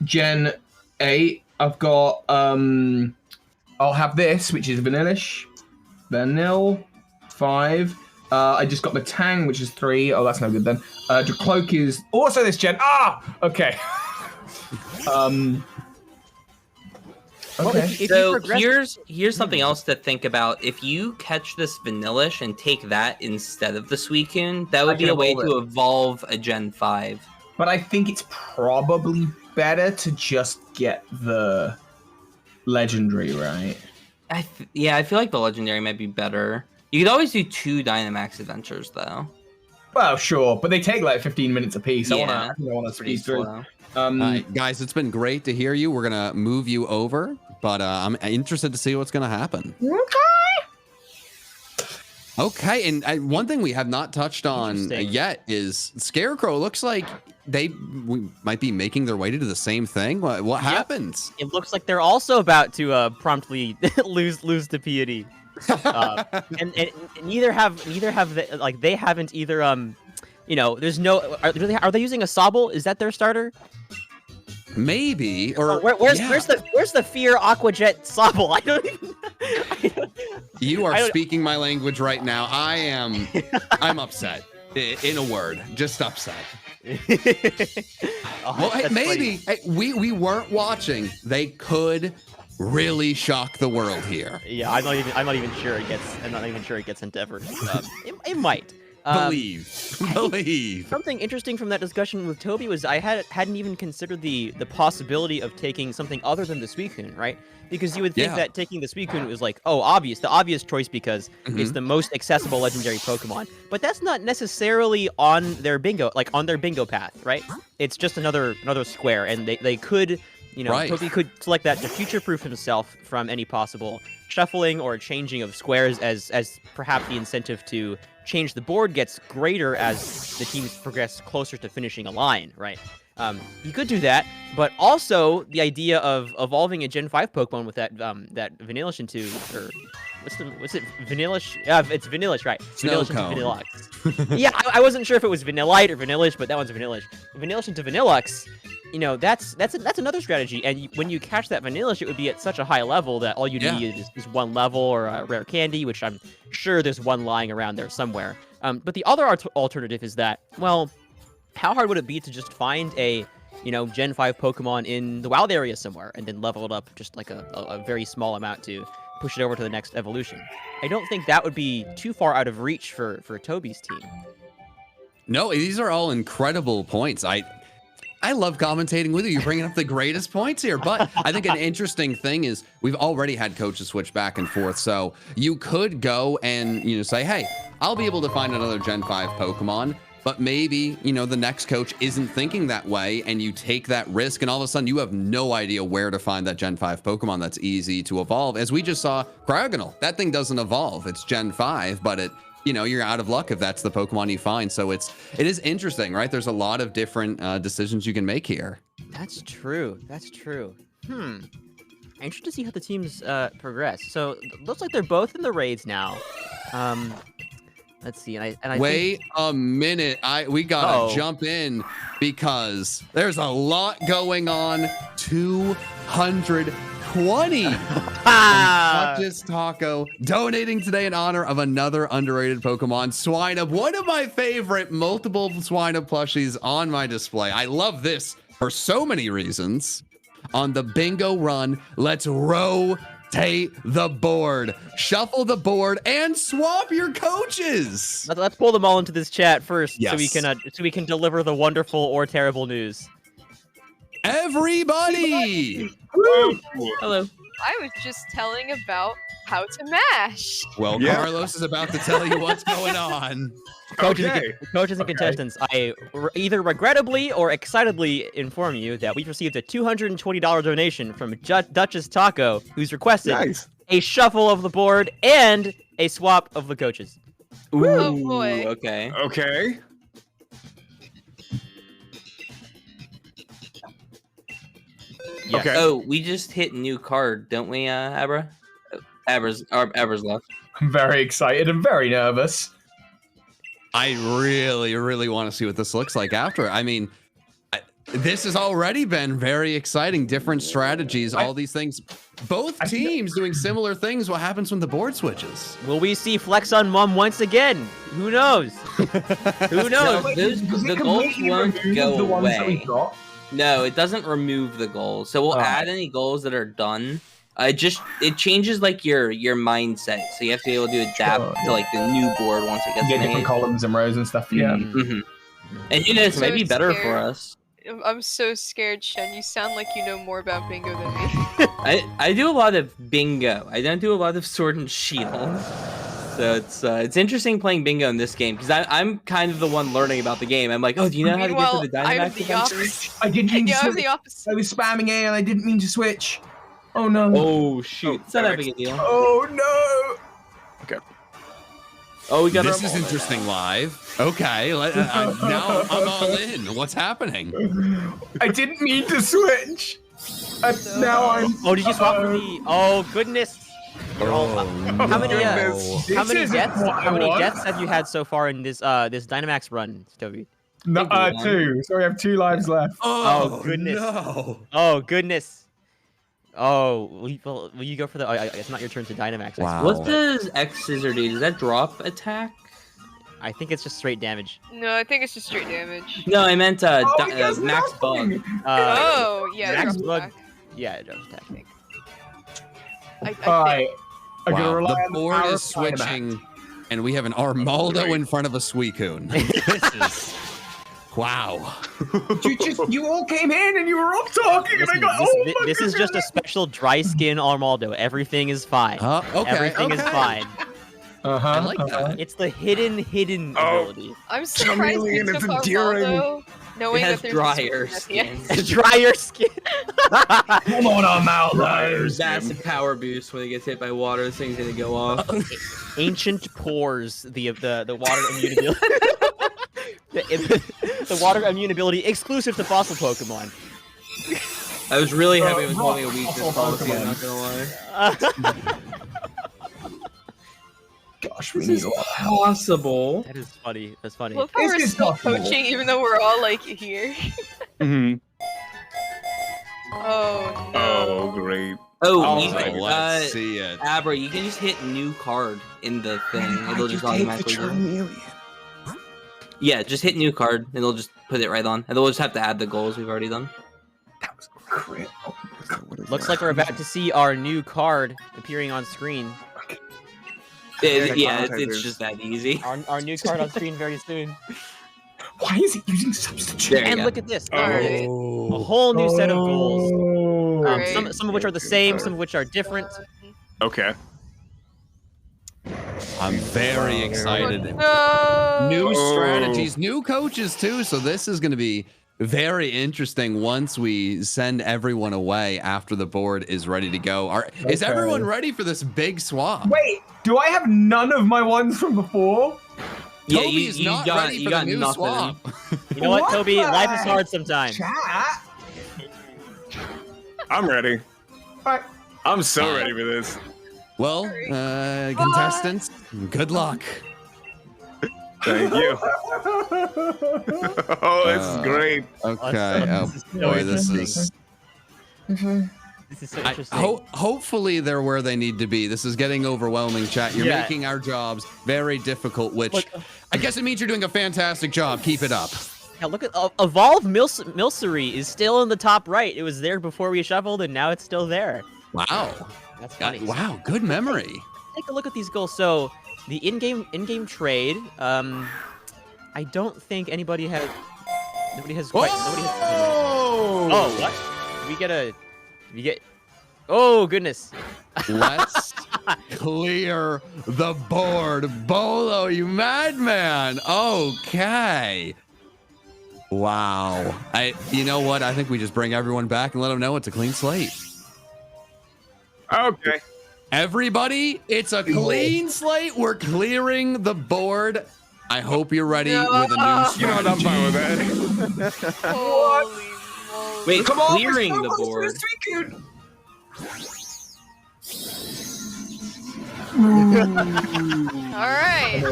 Gen 8. I've got I'll have this, which is Vanillish. Vanille 5. I just got Matang, which is 3. Oh, that's no good then. Dracloak is also this gen. Okay. Okay. So here's something else to think about. If you catch this Vanillish and take that instead of the Suicune, that would be a way to evolve a Gen 5. But I think it's probably better to just get the Legendary, right? I feel like the Legendary might be better. You could always do 2 Dynamax Adventures, though. Well, sure, but they take like 15 minutes apiece. Yeah, I want to speed through. Guys, it's been great to hear you. We're going to move you over, but I'm interested to see what's going to happen. Okay, and one thing we have not touched on yet is Scarecrow. Looks like we might be making their way to the same thing. What happens? It looks like they're also about to promptly lose to Piety. And neither have they haven't either. You know, there's no. Are they using a Sobble? Is that their starter? Maybe. Or where's the Fear Aquajet Sobble? I don't even. You are speaking my language right now. I'm upset. In a word, just upset. Well, maybe we weren't watching. They could really shock the world here. Yeah, I'm not even sure it gets into Endeavor. It might. Believe. Something interesting from that discussion with Toby was I hadn't even considered the possibility of taking something other than the Suicune, right? Because you would think that taking the Suicune was like, the obvious choice because it's the most accessible legendary Pokemon. But that's not necessarily on their bingo path, right? It's just another square, and they could You know, Right. Toby could select that to future-proof himself from any possible shuffling or changing of squares as perhaps the incentive to change the board gets greater as the teams progress closer to finishing a line, right? You could do that, but also the idea of evolving a Gen 5 Pokemon with that Vanillish into, or what's it, Vanillish? Yeah, it's Vanillish, right? Vanillish into Snowcone. Vanilluxe. Yeah, I wasn't sure if it was Vanillite or Vanillish, but that one's Vanillish. Vanillish into Vanilluxe, you know, that's another strategy. And when you catch that Vanillish, it would be at such a high level that all you need is one level or a rare candy, which I'm sure there's one lying around there somewhere. But the other alternative is that, well, how hard would it be to just find a, you know, Gen 5 Pokemon in the wild area somewhere and then level it up just like a very small amount to push it over to the next evolution? I don't think that would be too far out of reach for Toby's team. No, these are all incredible points. I love commentating with you. You're bringing up the greatest points here. But I think an interesting thing is we've already had coaches switch back and forth. So you could go and, you know, say, hey, I'll be able to find another Gen 5 Pokemon. But maybe, you know, the next coach isn't thinking that way, and you take that risk, and all of a sudden you have no idea where to find that Gen 5 Pokemon that's easy to evolve. As we just saw, Cryogonal, that thing doesn't evolve. It's Gen 5, but it, you know, you're out of luck if that's the Pokemon you find. So it is interesting, right? There's a lot of different decisions you can make here. That's true. That's true. I'm interested to see how the teams progress. So it looks like they're both in the raids now. Let's see, and I Wait a minute. We gotta jump in because there's a lot going on. 220. Duchess Taco donating today in honor of another underrated Pokemon, Swinub. One of my favorite multiple Swinub plushies on my display. I love this for so many reasons. On the bingo run, let's rotate the board, shuffle the board, and swap your coaches. Let's pull them all into this chat first, Yes. so we can deliver the wonderful or terrible news. Everybody. Hello. I was just telling about how to mash. Well, Yeah. Carlos is about to tell you what's going on. Coaches, Okay. and contestants, I either regrettably or excitedly inform you that we've received a $220 donation from Duchess Taco, who's requested Nice. a shuffle of the board and a swap of the coaches. Oh, boy. Okay. Okay. Yes. Okay. Oh, we just hit new card, don't we, Abra? Abra's left. I'm very excited and very nervous. I really, really want to see what this looks like after. I mean, this has already been very exciting. Different strategies, all these things. Both teams doing similar things. What happens when the board switches? Will we see Flex on Mom once again? Who knows? Who knows? No, Does the it goals completely won't remove go the ones that away. we've got? No, it doesn't remove the goals. So we'll Oh. add any goals that are done. It changes like your mindset. So you have to be able to adapt Sure, to like the new board once it gets Yeah, made. different columns and rows and stuff. Yeah. Mhm. And you know, it's So maybe better for scared. us. I'm so scared, Shen. You sound like you know more about bingo than me. I do a lot of bingo. I don't do a lot of sword and shield. So it's interesting playing bingo in this game because I'm kind of the one learning about the game. I'm like, oh, do you know how to get Meanwhile, to the I'm Dynamax the eventually? opposite. I didn't mean to Yeah, I'm switch. the opposite. I was spamming A and I didn't mean to switch. Oh no. Oh shoot! It's not that Dynamax. big a deal. Oh no. Oh, we got This our is ball. interesting live. Okay, now I'm all in. What's happening? I didn't mean to switch. So- Now I'm. Oh, did you swap for the? Oh goodness! You're all- how many? goodness. How many This isn't deaths? what I How many want. deaths have you had so far in this this Dynamax run, Toby? No, Big one. 2. So we have 2 lives left. Oh, goodness. No. Oh goodness! Oh, will you go for the? It's not your turn to Dynamax. I Wow. suppose, What but does X Scissor do? Does that drop attack? I think it's just straight damage. No, I think it's just straight damage. No, I meant Oh, he does Max nothing. Bug. Oh, yeah, Max drop Bug. attack. Yeah, it does attack. I think. Alright. I'm gonna Wow, rely the on board power is of Dynamax. switching, and we have an Armaldo in front of a Suicune. This is wow. You all came in and you were all talking Listen, and I got. this, Oh thi- my this is just a special dry skin Armaldo. Everything is fine. Okay. Everything is okay. fine. Uh-huh, I like that. Oh, It's the hidden Oh. ability. I'm surprised Chameleon you is took endearing. Armaldo Knowing has that there's drier a switch at the end. skin. Drier skin. Come on, I'm out there. Massive power boost when it gets hit by water. This thing's gonna go off. Ancient pores. The water immunability. the water immunability exclusive to fossil Pokemon. I was really happy it was holding a weakness policy. I'm not gonna lie. Gosh, we This need is a lot of help. possible. That is funny. That's funny. Well, how This we're is still possible. coaching, even though we're all like here. Mhm. Oh no. Oh, great. Oh, Oh, you can, let's see it. Abra, you can just hit new card in the thing. It'll just automatically go. Yeah, just hit new card, and it'll just put it right on. And then we'll just have to add the goals we've already done. That was crit. Oh, Looks like we're about to see our new card appearing on screen. Yeah, it's just that easy. Our new card on screen very soon. Why is it using substitute? There you And go. look at this. Alright. A whole new set of goals. Alright. Some of which are the same, some of which are different. Okay. I'm very excited. No. New Oh. strategies, new coaches too. So this is going to be very interesting once we send everyone away after the board is ready to go. Is Okay. everyone ready for this big swap? Wait, do I have none of my ones from before? Yeah, Toby's not ready you for got the new nothing. swap. You know what, What Toby? the Life is heck? hard sometimes. Chat. I'm ready. Alright. I'm so ready for this. Well, contestants, good luck. Thank you. Oh, this is great. Okay. Oh This is so boy, this interesting. is. This is so interesting. Hopefully they're where they need to be. This is getting overwhelming, chat. You're Yeah. making our jobs very difficult, which Look- I guess it means you're doing a fantastic job. Keep it up. Yeah, look at Evolve Milcery is still in the top right. It was there before we shuffled, and now it's still there. Wow. That's funny. Wow. Good memory. Take a look at these goals. So the in-game trade. I don't think nobody has quite. Nobody has. Oh, what? We get. Oh goodness. Let's clear the board. Bolo, you madman. Okay. Wow. You know what? I think we just bring everyone back and let them know it's a clean slate. Okay. Everybody, it's a clean slate. We're clearing the board. I hope you're ready No. with a new You know what? I'm strategy. fine with that. Holy moly. Wait, Come on, clearing we're the so close board. to this Suicune. Alright.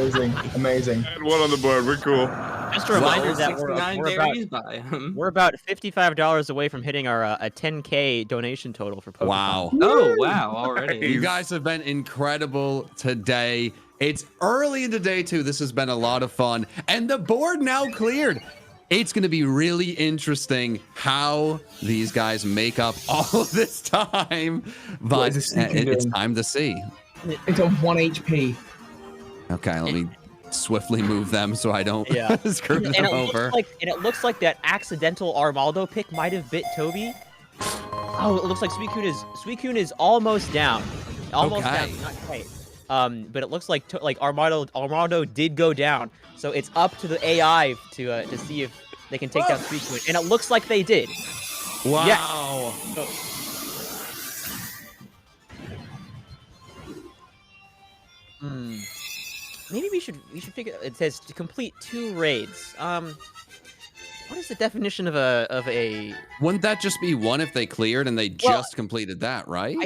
Amazing. Add one on the board. We're cool. Just a reminder that 69 berries by him. we're about $55 away from hitting our a 10K donation total for Pokémon. Wow. Oh wow, already. You guys have been incredible today. It's early in the day, too. This has been a lot of fun. And the board now cleared. It's going to be really interesting how these guys make up all of this time. But is this Suicune it's doing? time to see. It's on 1 HP. Okay, let me swiftly move them so I don't Yeah. screw them And over. it looks like that accidental Armaldo pick might have bit Toby. Oh, it looks like Suicune is almost down. Almost Okay. down, not quite. But it looks like Armaldo did go down. So it's up to the AI to see if they can take down Suicune. And it looks like they did. Wow. Maybe we should figure. It says to complete 2 raids. What is the definition of a? Wouldn't that just be one if they cleared and they just completed that, right?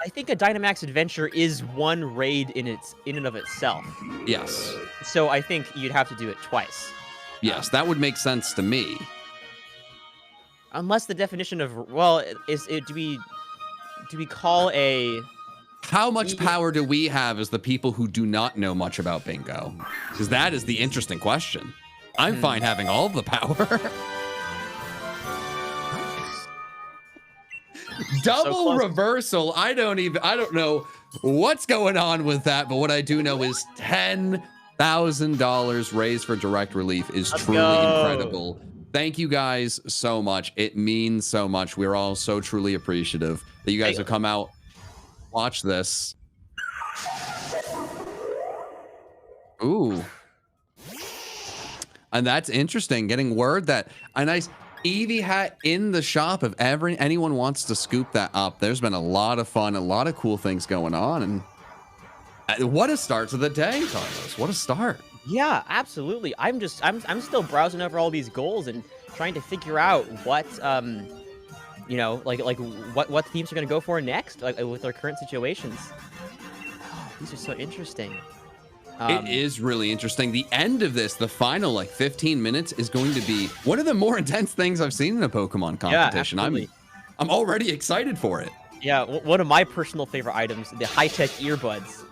I think a Dynamax adventure is 1 raid in and of itself. Yes. So I think you'd have to do it twice. Yes, that would make sense to me. Unless the definition of do we call a How much power do we have as the people who do not know much about bingo? Because that is the interesting question. I'm fine having all the power. Double close. reversal. I don't know what's going on with that, but what I do know is $10,000 raised for direct relief is Let's truly go. incredible. Thank you guys so much. It means so much. We're all so truly appreciative that you guys have come out, watch this. Ooh. And that's interesting. Getting word that a nice Eevee hat in the shop. If anyone wants to scoop that up, there's been a lot of fun, a lot of cool things going on, and what a start to the day, Carlos. What a start. Yeah, absolutely. I'm still browsing over all these goals and trying to figure out what you know, like what teams are going to go for next, like with their current situations. Oh, these are so interesting. It is really interesting. The end of this, the final like 15 minutes, is going to be one of the more intense things I've seen in a Pokemon competition. Yeah, I'm already excited for it. Yeah, one of my personal favorite items, the high-tech earbuds,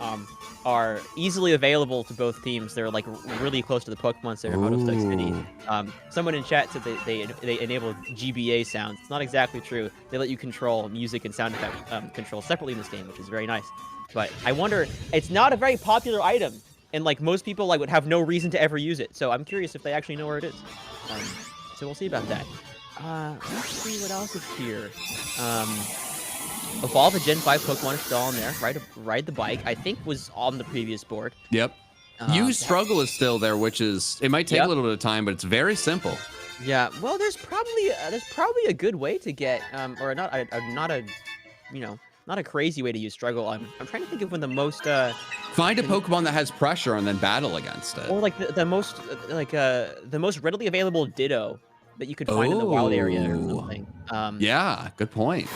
are easily available to both teams. They're like really close to the Pokemon Center in Autostock City. Someone in chat said they enable GBA sounds. It's not exactly true. They let you control music and sound effect control separately in this game, which is very nice. But I wonder, it's not a very popular item, and like most people like would have no reason to ever use it. So I'm curious if they actually know where it is. So we'll see about that. Let's see what else is here. Evolve a Gen 5 Pokemon is still on there. Ride the Bike, I think, was on the previous board. Yep. Use Struggle is still there, which is, it might take a little bit of time, but it's very simple. Yeah. Well, there's probably a good way to get, or not a, you know, not a crazy way to use Struggle. I'm trying to think of when the most find a Pokemon that has pressure and then battle against it. Or like the most readily available Ditto that you could find in the wild area or something. Yeah, good point.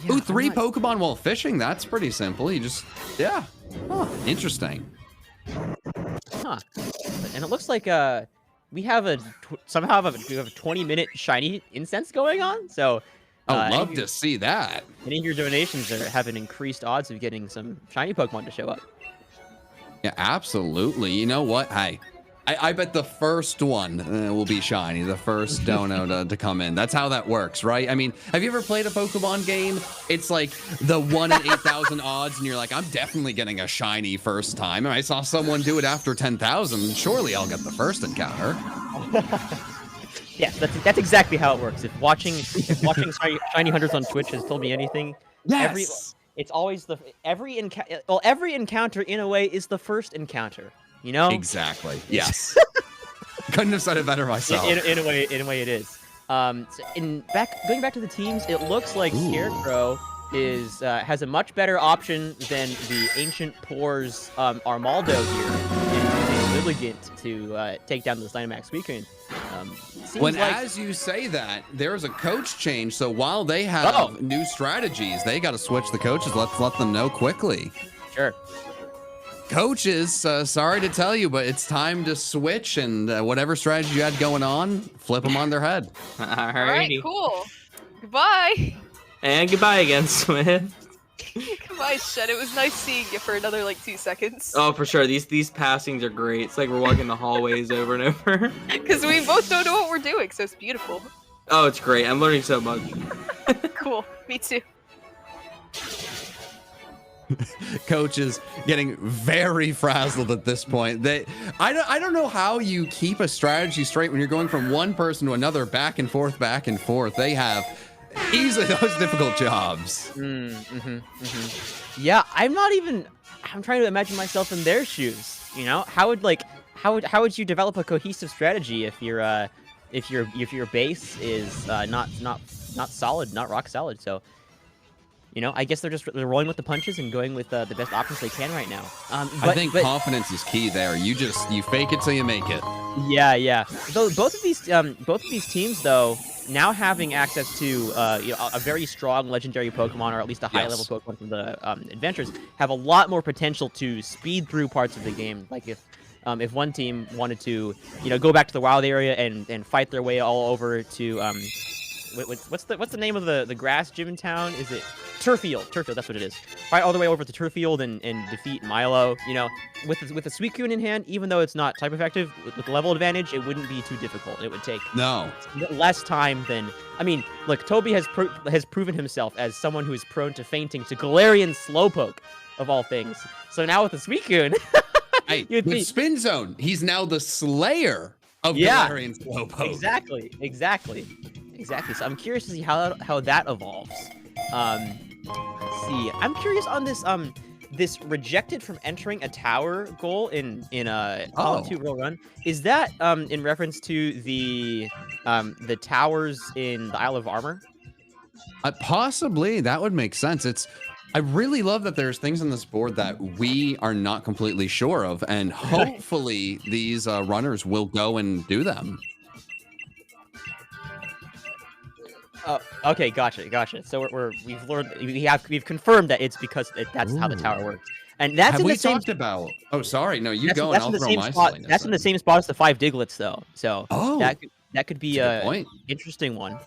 Yeah, Ooh, 3 Pokemon while fishing. That's pretty simple. You just, yeah. Huh, interesting. Huh. And it looks like we have somehow a 20-minute shiny incense going on. So I'd love to see that. Any of your donations have an increased odds of getting some shiny Pokemon to show up. Yeah, absolutely. You know what? Hey, I bet the first one will be shiny. The first dono to come in. That's how that works, right? I mean, have you ever played a Pokemon game? It's like the 1 in 8,000 odds, and you're like, I'm definitely getting a shiny first time. And I saw someone do it after 10,000. Surely I'll get the first encounter. Yes, that's exactly how it works. If watching shiny hunters on Twitch has told me anything, yes. It's always every encounter in a way is the first encounter. You know? Exactly. Yes. Couldn't have said it better myself. In a way it is. So going back to the teams, it looks like Scarecrow has a much better option than the Ancient Poor's Armaldo here, and Lilligant to take down this Dynamax Suicune. As you say that, there's a coach change, so while they have new strategies, they got to switch the coaches. Let's let them know quickly. Sure. Coaches, sorry to tell you, but it's time to switch, and whatever strategy you had going on, flip them on their head. All right, cool. Goodbye. And goodbye again, Swift. Goodbye, Shed. It was nice seeing you for another like 2 seconds. Oh, for sure. These passings are great. It's like we're walking the hallways over and over. Because we both don't know what we're doing, so it's beautiful. Oh, it's great. I'm learning so much. Cool. Me too. Coaches getting very frazzled at this point. I don't know how you keep a strategy straight when you're going from one person to another, back and forth. They have easily those difficult jobs. Yeah, I'm trying to imagine myself in their shoes. You know, how would you develop a cohesive strategy if your base is not solid, not rock solid? So, you know, I guess they're rolling with the punches and going with the best options they can right now. I think confidence is key there. You fake it till you make it. Yeah. Though both of these teams, though, now having access to a very strong legendary Pokemon, or at least a high level Pokemon from the adventures, have a lot more potential to speed through parts of the game. Like if one team wanted to, go back to the wild area and fight their way all over to what's the name of the grass gym in town? Is it Turfield? That's what it is. Fight all the way over to Turfield and defeat Milo. With a Suicune in hand, even though it's not type effective, with level advantage, it wouldn't be too difficult. It would take less time than. I mean, look, Toby has proven himself as someone who is prone to fainting to Galarian Slowpoke, of all things. So now with the Suicune, with Spin Zone, he's now the Slayer of Galarian Slowpoke. Exactly. So I'm curious to see how that evolves. Let's see. I'm curious on this this rejected from entering a tower goal in Call of 2 Real Run, is that in reference to the towers in the Isle of Armor? Possibly, that would make sense. I really love that there's things on this board that we are not completely sure of, and hopefully these runners will go and do them. Okay, gotcha. So we've confirmed that it's because that's how the tower works, and that's Have in we the same. talked about? Oh, sorry, no, you That's, go and that's I'll in the throw same my spot. silliness That's in the same spot as the 5 Diglets, though. So that could be that's a good a point. interesting one.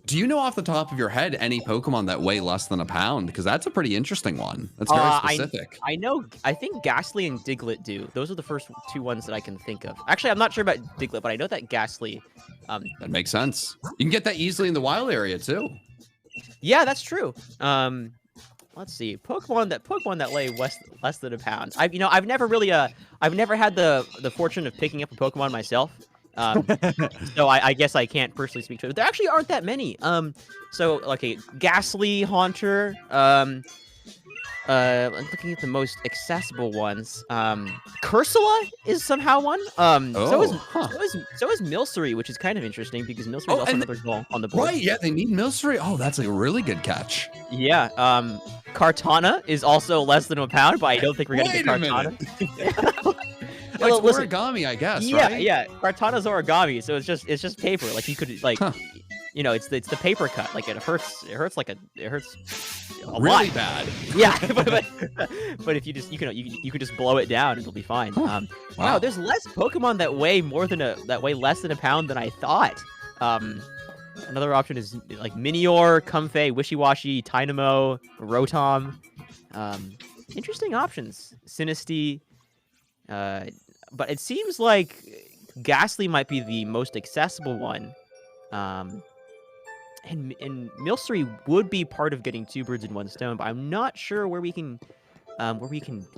Do you know off the top of your head any Pokemon that weigh less than a pound? Because that's a pretty interesting one. That's very specific. I think Ghastly and Diglett do. Those are the first 2 ones that I can think of. Actually, I'm not sure about Diglett, but I know that Ghastly. That makes sense. You can get that easily in the wild area too. Yeah, that's true. Let's see. Pokemon that lay less than a pound. I've never really I've never had the fortune of picking up a Pokemon myself. So I guess I can't personally speak to it. There actually aren't that many. So like a Ghastly Haunter. I'm looking at the most accessible ones. Cursula is somehow one. So is Milcery, which is kind of interesting because Milcery is also another goal on the board. Right, yeah, they need Milcery. Oh, that's a really good catch. Yeah. Kartana is also less than a pound, but I don't think we're gonna get Kartana. Like origami, I guess. Right? Yeah. Kartana's origami, so it's just paper. Like you could it's the paper cut. Like it hurts a really lot. bad. Yeah, but if you could just blow it down, it'll be fine. Wow, there's less Pokemon that weigh less than a pound than I thought. Another option is like Minior, Comfey, Wishiwashi, Tynamo, Rotom. Interesting options. Sinistea. But it seems like Ghastly might be the most accessible one. And Milcery would be part of getting 2 birds in 1 stone, but I'm not sure where we can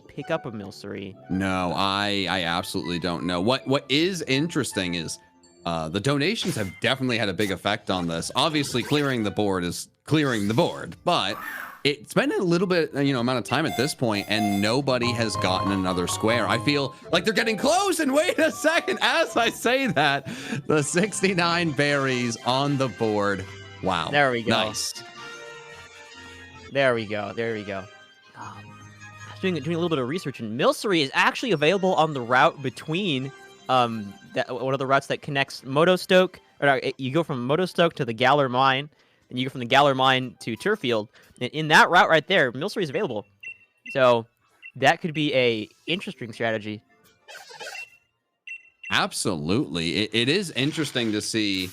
pick up a Milcery. No, I absolutely don't know. What is interesting is the donations have definitely had a big effect on this. Obviously, clearing the board is clearing the board, but it's been a little bit, amount of time at this point, and nobody has gotten another square. I feel like they're getting close, and wait a second, as I say that, the 69 berries on the board. Wow. There we go. Nice. There we go. I was doing a little bit of research, and Milcery is actually available on the route between one of the routes that connects Motostoke. You go from Motostoke to the Galar Mine, and you go from the Galar Mine to Turffield. And in that route right there, Milcery is available. So that could be a interesting strategy. Absolutely. It is interesting to see,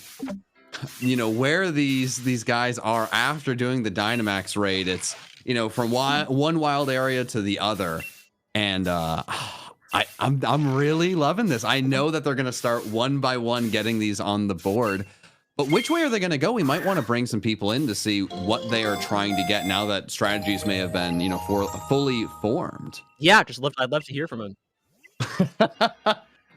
where these guys are after doing the Dynamax raid. It's, from one wild area to the other. And I'm really loving this. I know that they're going to start one by one getting these on the board. But which way are they going to go? We might want to bring some people in to see what they are trying to get now that strategies may have been, fully formed. Yeah, I'd love to hear from him.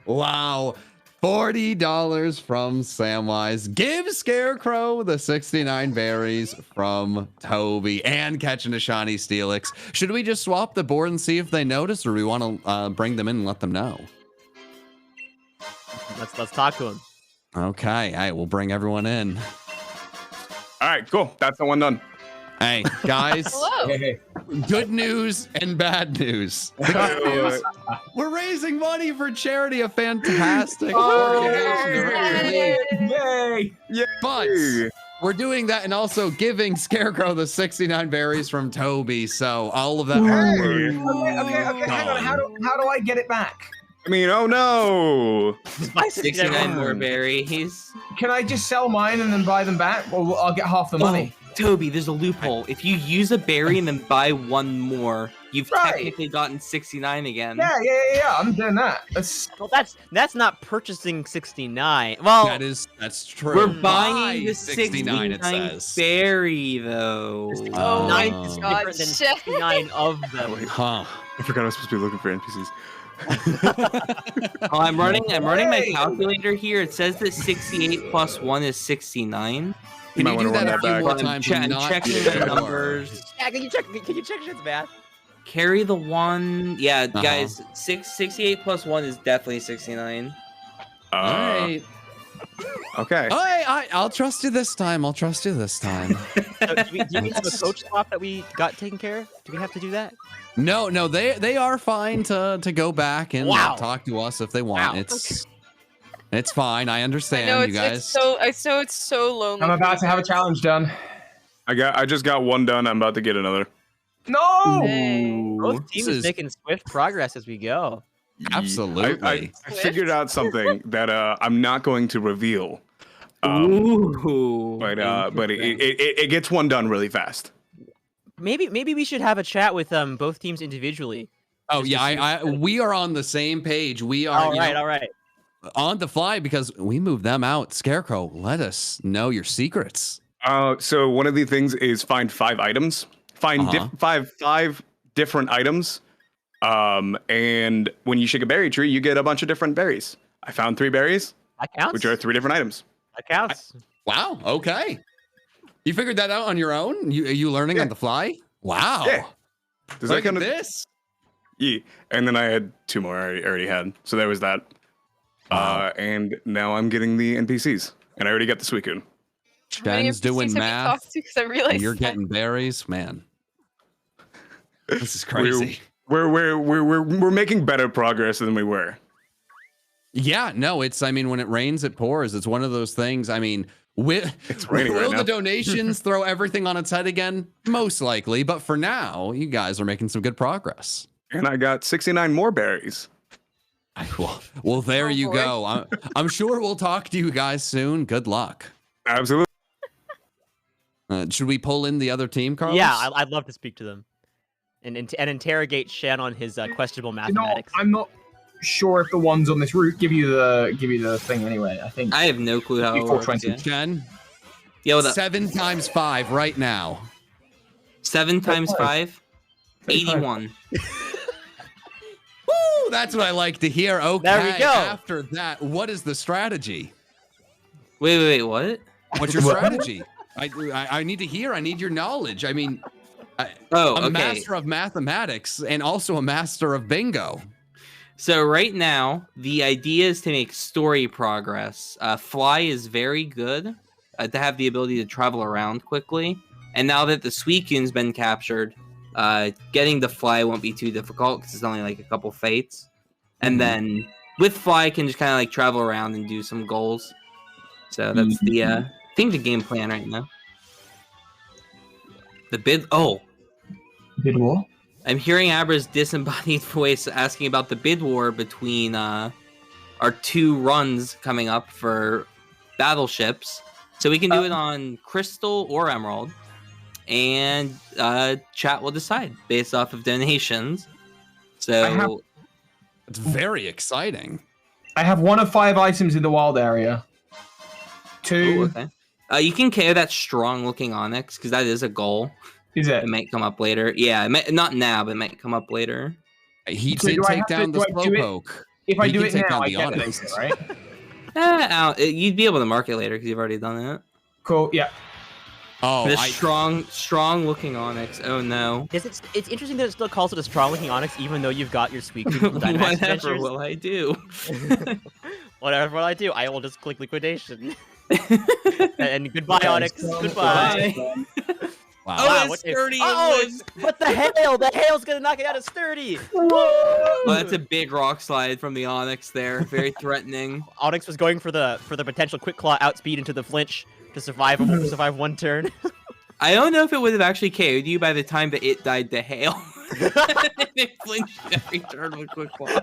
Wow. $40 from Samwise. Give Scarecrow the 69 berries from Toby and catching a shiny Steelix. Should we just swap the board and see if they notice, or do we want to bring them in and let them know? Let's talk to him. Okay, all right, we'll bring everyone in. All right, cool. That's the one done. Hey, guys. Hello. Hey. Good news and bad news. The good news, we're raising money for charity, a fantastic organization. Yay! But we're doing that and also giving Scarecrow the 69 berries from Toby. So all of that hard work. Okay, hang on. How do I get it back? I mean, oh no! 69 more berries. Can I just sell mine and then buy them back, or I'll get half the money? Toby, there's a loophole. If you use a berry and then buy one more, you've technically gotten 69 again. Yeah. I'm doing that. That's not purchasing 69. Well, that's true. We're buying the 69. It says berry though. 9 is different than 69 of them. Huh? I forgot I was supposed to be looking for NPCs. I'm running my calculator here. It says that 68 plus 1 is 69. Can you do that a few more times? I'm checking the numbers. Yeah, can you check shit's math? Carry the 1. Yeah, guys, 68 plus 1 is definitely 69. All right. Okay. I'll trust you this time. I'll trust you this time. So do we have a coach swap that we got taken care of? Do we have to do that? No, they are fine to go back and talk to us if they want. It's fine. I understand, I know you guys. it's so lonely. I'm about to have a challenge done. I just got one done. I'm about to get another. No! Dang. Both teams is making swift progress as we go. Absolutely. I figured out something that I'm not going to reveal. Ooh. But it gets one done really fast. Maybe we should have a chat with both teams individually. Oh yeah, we are on the same page. We are All right. on the fly because we moved them out. Scarecrow, let us know your secrets. So one of the things is find 5 items. Find five different items. And when you shake a berry tree, you get a bunch of different berries. I found 3 berries, That counts. which are 3 different items. That counts. Wow. Okay. You figured that out on your own? You learning on the fly? Wow. Yeah. Does Look that kind at of this. Yeah. And then I had 2 more I already had. So there was that. Wow. And now I'm getting the NPCs. And I already got the Suicune. How many Jen's doing NPCs have you math. talked to? 'Cause I realized And you're that. getting berries, man. This is crazy. We're making better progress than we were. Yeah, no, I mean, when it rains, it pours. It's one of those things. I mean, It's raining right will now. the donations throw everything on its head again? Most likely. But for now, you guys are making some good progress. And I got 69 more berries. Well, there Oh, you boy. go. I'm sure we'll talk to you guys soon. Good luck. Absolutely. Should we pull in the other team, Carlos? Yeah, I'd love to speak to them and interrogate Shen on his questionable You know, mathematics. I'm not sure if the ones on this route give you the thing anyway. I think I have no clue how it Before works. 20. Yeah. Jen, Yo, the 7 times 5 right now. 7 times 5, 35. 81. Woo, that's what I like to hear. Okay, There we go. After that, what is the strategy? Wait, what? What's your strategy? I need to hear. I need your knowledge. I mean, Oh, a okay. master of mathematics and also a master of bingo. So right now, the idea is to make story progress. Fly is very good to have the ability to travel around quickly. And now that the Suicune's been captured, getting the Fly won't be too difficult because it's only like a couple fates. And then with Fly, I can just kind of like travel around and do some goals. So that's the I think the game plan right now. The bid. Oh, Bid war. I'm hearing Abra's disembodied voice asking about the bid war between our 2 runs coming up for battleships. So we can do it on Crystal or Emerald, and chat will decide based off of donations. So It's very exciting. I have 1 of 5 items in the wild area. 2 okay. You can KO that strong-looking Onyx because that is a goal. is it? It might come up later. Yeah, not now, but it might come up later. He So did do I take have to- down the do I do it? Slowpoke. If I He do can it take now, down I the get Onyx. it, right? You'd be able to mark it later because you've already done it. Cool. Yeah. Oh, The strong-looking Onyx. Oh no. It's interesting that it still calls it a strong-looking Onyx, even though you've got your Suicune from Dynamax Whatever Adventures. will I do? Whatever will I do? I will just click liquidation. and goodbye, Onyx. Goodbye. Bye. wow. Oh, what it's if- sturdy. Oh, it was. but the hail! The hail's gonna knock it out of sturdy. Oh, that's a big rock slide from the Onyx there. Very threatening. Onyx was going for the potential quick claw outspeed into the flinch to survive 1 turn. I don't know if it would have actually KO'd you by the time that it died to hail. It flinched every turn with quick claw.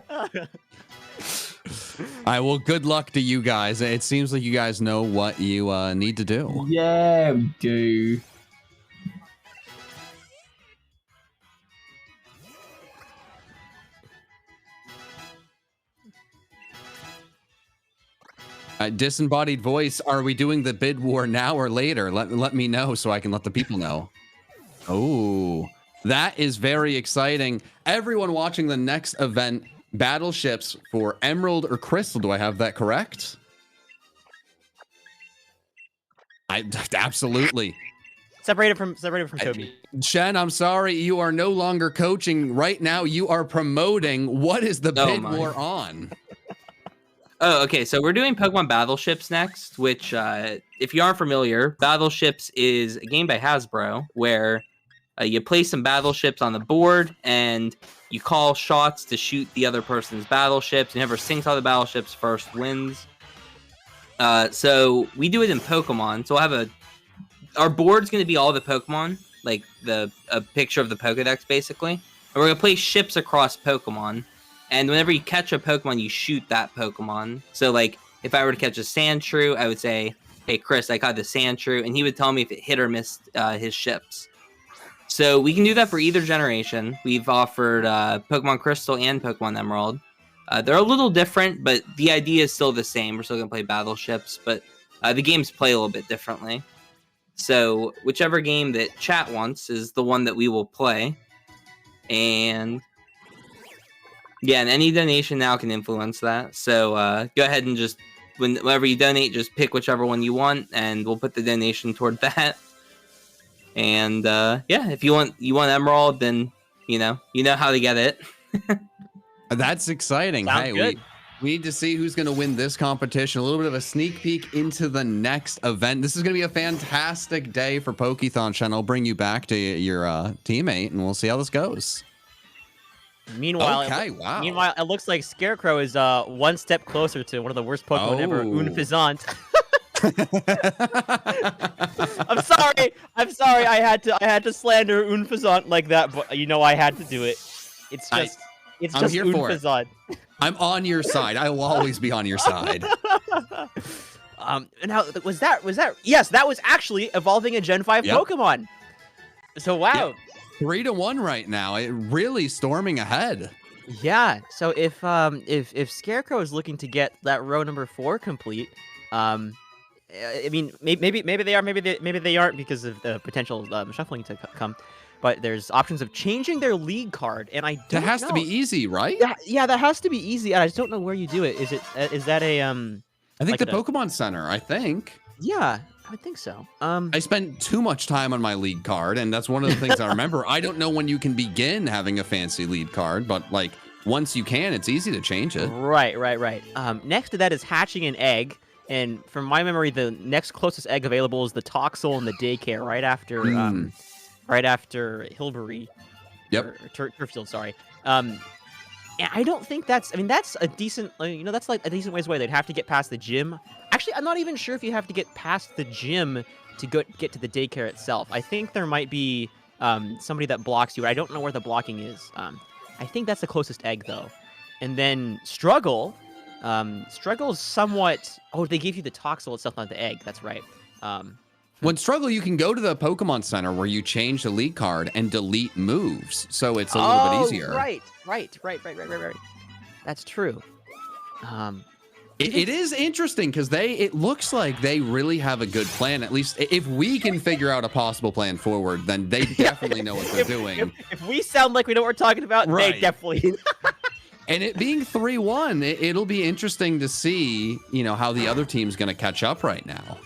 All right, well, good luck to you guys. It seems like you guys know what you need to do. Yeah, we do. Disembodied voice, are we doing the bid war now or later? Let me know so I can let the people know. Oh, that is very exciting. Everyone watching the next event, battleships for Emerald or Crystal. Do I have that correct? Absolutely. Separated from Toby. Shen, I'm sorry, you are no longer coaching right now. You are promoting. What is the bid war on? Oh, okay. So we're doing Pokemon Battleships next, which, if you aren't familiar, Battleships is a game by Hasbro where you place some battleships on the board and you call shots to shoot the other person's battleships. And whoever sinks all the battleships first wins. So we do it in Pokemon. So we'll have our board's going to be all the Pokemon, like a picture of the Pokedex, basically. And we're going to place ships across Pokemon. And whenever you catch a Pokemon, you shoot that Pokemon. So, like, if I were to catch a Sandshrew, I would say, hey, Chris, I caught the Sandshrew. And he would tell me if it hit or missed his ships. So we can do that for either generation. We've offered Pokemon Crystal and Pokemon Emerald. They're a little different, but the idea is still the same. We're still going to play battleships, but the games play a little bit differently. So whichever game that chat wants is the one that we will play. And yeah, and any donation now can influence that. So go ahead and just, whenever you donate, just pick whichever one you want, and we'll put the donation toward that. And yeah, if you want Emerald, then you know how to get it. That's exciting. Sounds Hey, good. we need to see who's going to win this competition. A little bit of a sneak peek into the next event. This is going to be a fantastic day for Pokéthon. Shen, I'll bring you back to your teammate, and we'll see how this goes. Meanwhile, Okay, wow. Meanwhile, it looks like Scarecrow is one step closer to one of the worst Pokemon ever, Oh. Unfizant. I'm sorry. I had to slander Unfizant like that, but I had to do it. It's I'm just here for it. Unfizant. I'm on your side. I will always be on your side. Now was that? Yes, that was actually evolving a Gen 5 Yep. Pokemon. So wow. Yep. 3-1 right now. It really storming ahead. Yeah. So if Scarecrow is looking to get that row number 4 complete, I mean maybe they are, maybe they aren't because of the potential shuffling to come. But there's options of changing their league card, and I don't That has know. to be easy, right? Yeah, that has to be easy. I just don't know where you do it. Is that a I think like the Pokemon Center, I think. Yeah, I would think so. I spent too much time on my lead card, and that's one of the things I remember. I don't know when you can begin having a fancy lead card, but like once you can, it's easy to change it. Right. Next to that is hatching an egg, and from my memory, the next closest egg available is the Toxel in the daycare, right after Hilbury. Yep. Or Turffield, sorry. And I don't think that's a decent, that's like a decent ways away. They'd have to get past the gym. Actually, I'm not even sure if you have to get past the gym to get to the daycare itself. I think there might be somebody that blocks you. I don't know where the blocking is. I think that's the closest egg, though. And then Struggle. Struggle is somewhat... Oh, they gave you the Toxel itself, not the egg. That's right. When Struggle, you can go to the Pokemon Center where you change the lead card and delete moves, so it's a little bit easier. Right. That's true. It is interesting because it looks like they really have a good plan. At least if we can figure out a possible plan forward, then they definitely know what they're doing. If we sound like we know what we're talking about, Right. they definitely... And it being 3-1, it'll be interesting to see, how the other team's going to catch up right now.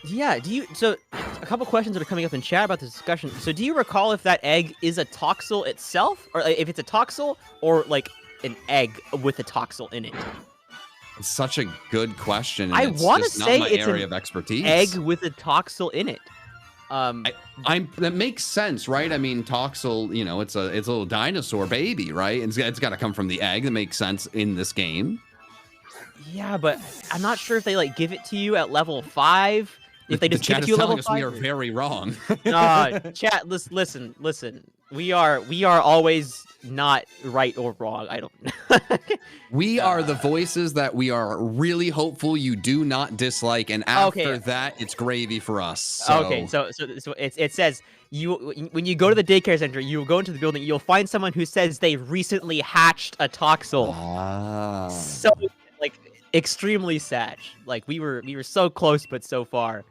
Yeah, so a couple questions that are coming up in chat about this discussion. So do you recall if that egg is a Toxel itself, or if it's a Toxel, or like an egg with a Toxel in it? It's such a good question. And I want to say not my it's area an of expertise. egg with a Toxel in it. That makes sense, right? I mean, Toxel, it's a little dinosaur baby, right? It's got to come from the egg. That makes sense in this game. Yeah, but I'm not sure if they like give it to you at level 5. If they just the give chat it to is you at telling level us 5. we are very wrong. Chat, listen. We are always not right or wrong. I don't. We are the voices that we are really hopeful you do not dislike, and after that, it's gravy for us. So. Okay, so it says when you go to the daycare center, you will go into the building, you'll find someone who says they recently hatched a Toxel. Ah. So like extremely sad. Like we were so close, but so far.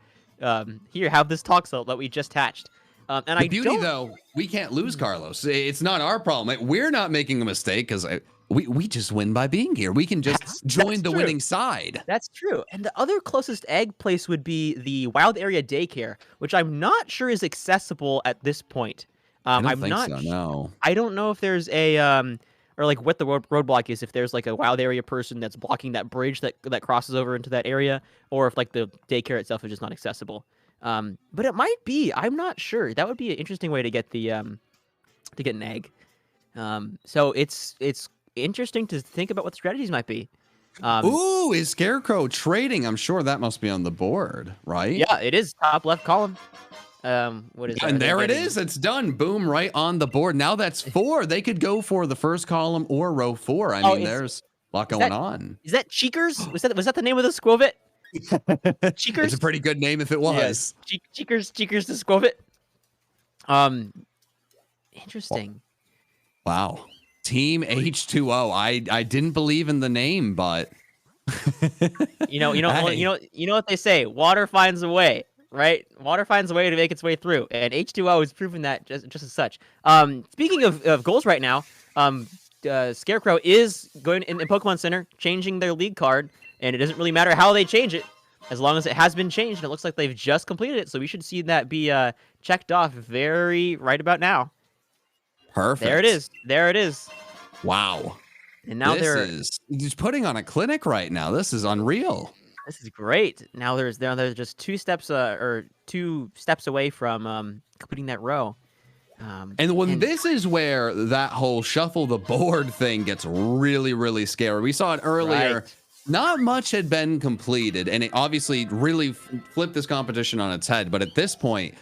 Here, have this Toxel that we just hatched. And The I beauty, don't. though, we can't lose Carlos. It's not our problem. We're not making a mistake because we just win by being here. We can just join the true. winning side. That's true. And the other closest egg place would be the Wild Area Daycare, which I'm not sure is accessible at this point. I don't I'm think not. so, no. I don't know if there's a or like what the roadblock is. If there's like a Wild Area person that's blocking that bridge that crosses over into that area, or if like the daycare itself is just not accessible. But it might be. I'm not sure. That would be an interesting way to get the to get an egg. So it's interesting to think about what the strategies might be. Ooh, is Scarecrow trading? I'm sure that must be on the board, right? Yeah, it is top left column. What is that? And there it Getting- is. It's done. Boom, right on the board. Now that's 4. They could go for the first column or row 4. I mean, there's a lot going on. Is that Cheekers? Was that the name of the Squovit? Cheekers? It's a pretty good name if it was. Cheekers the Squovit. Interesting. Wow. Team H2O. I didn't believe in the name, but You know Hey. what they say. Water finds a way, right? Water finds a way to make its way through, and H2O has proven that just as such. Speaking of goals right now, Scarecrow is going in Pokemon Center, changing their league card, and it doesn't really matter how they change it, as long as it has been changed. And it looks like they've just completed it, so we should see that be checked off right about now. perfect. There it is. Wow. And now This is he's putting on a clinic right now. This is unreal. This is great. Now there's just 2 steps away from completing that row. And this is where that whole shuffle the board thing gets really, really scary. We saw it earlier. Right. Not much had been completed, and it obviously really flipped this competition on its head. But at this point,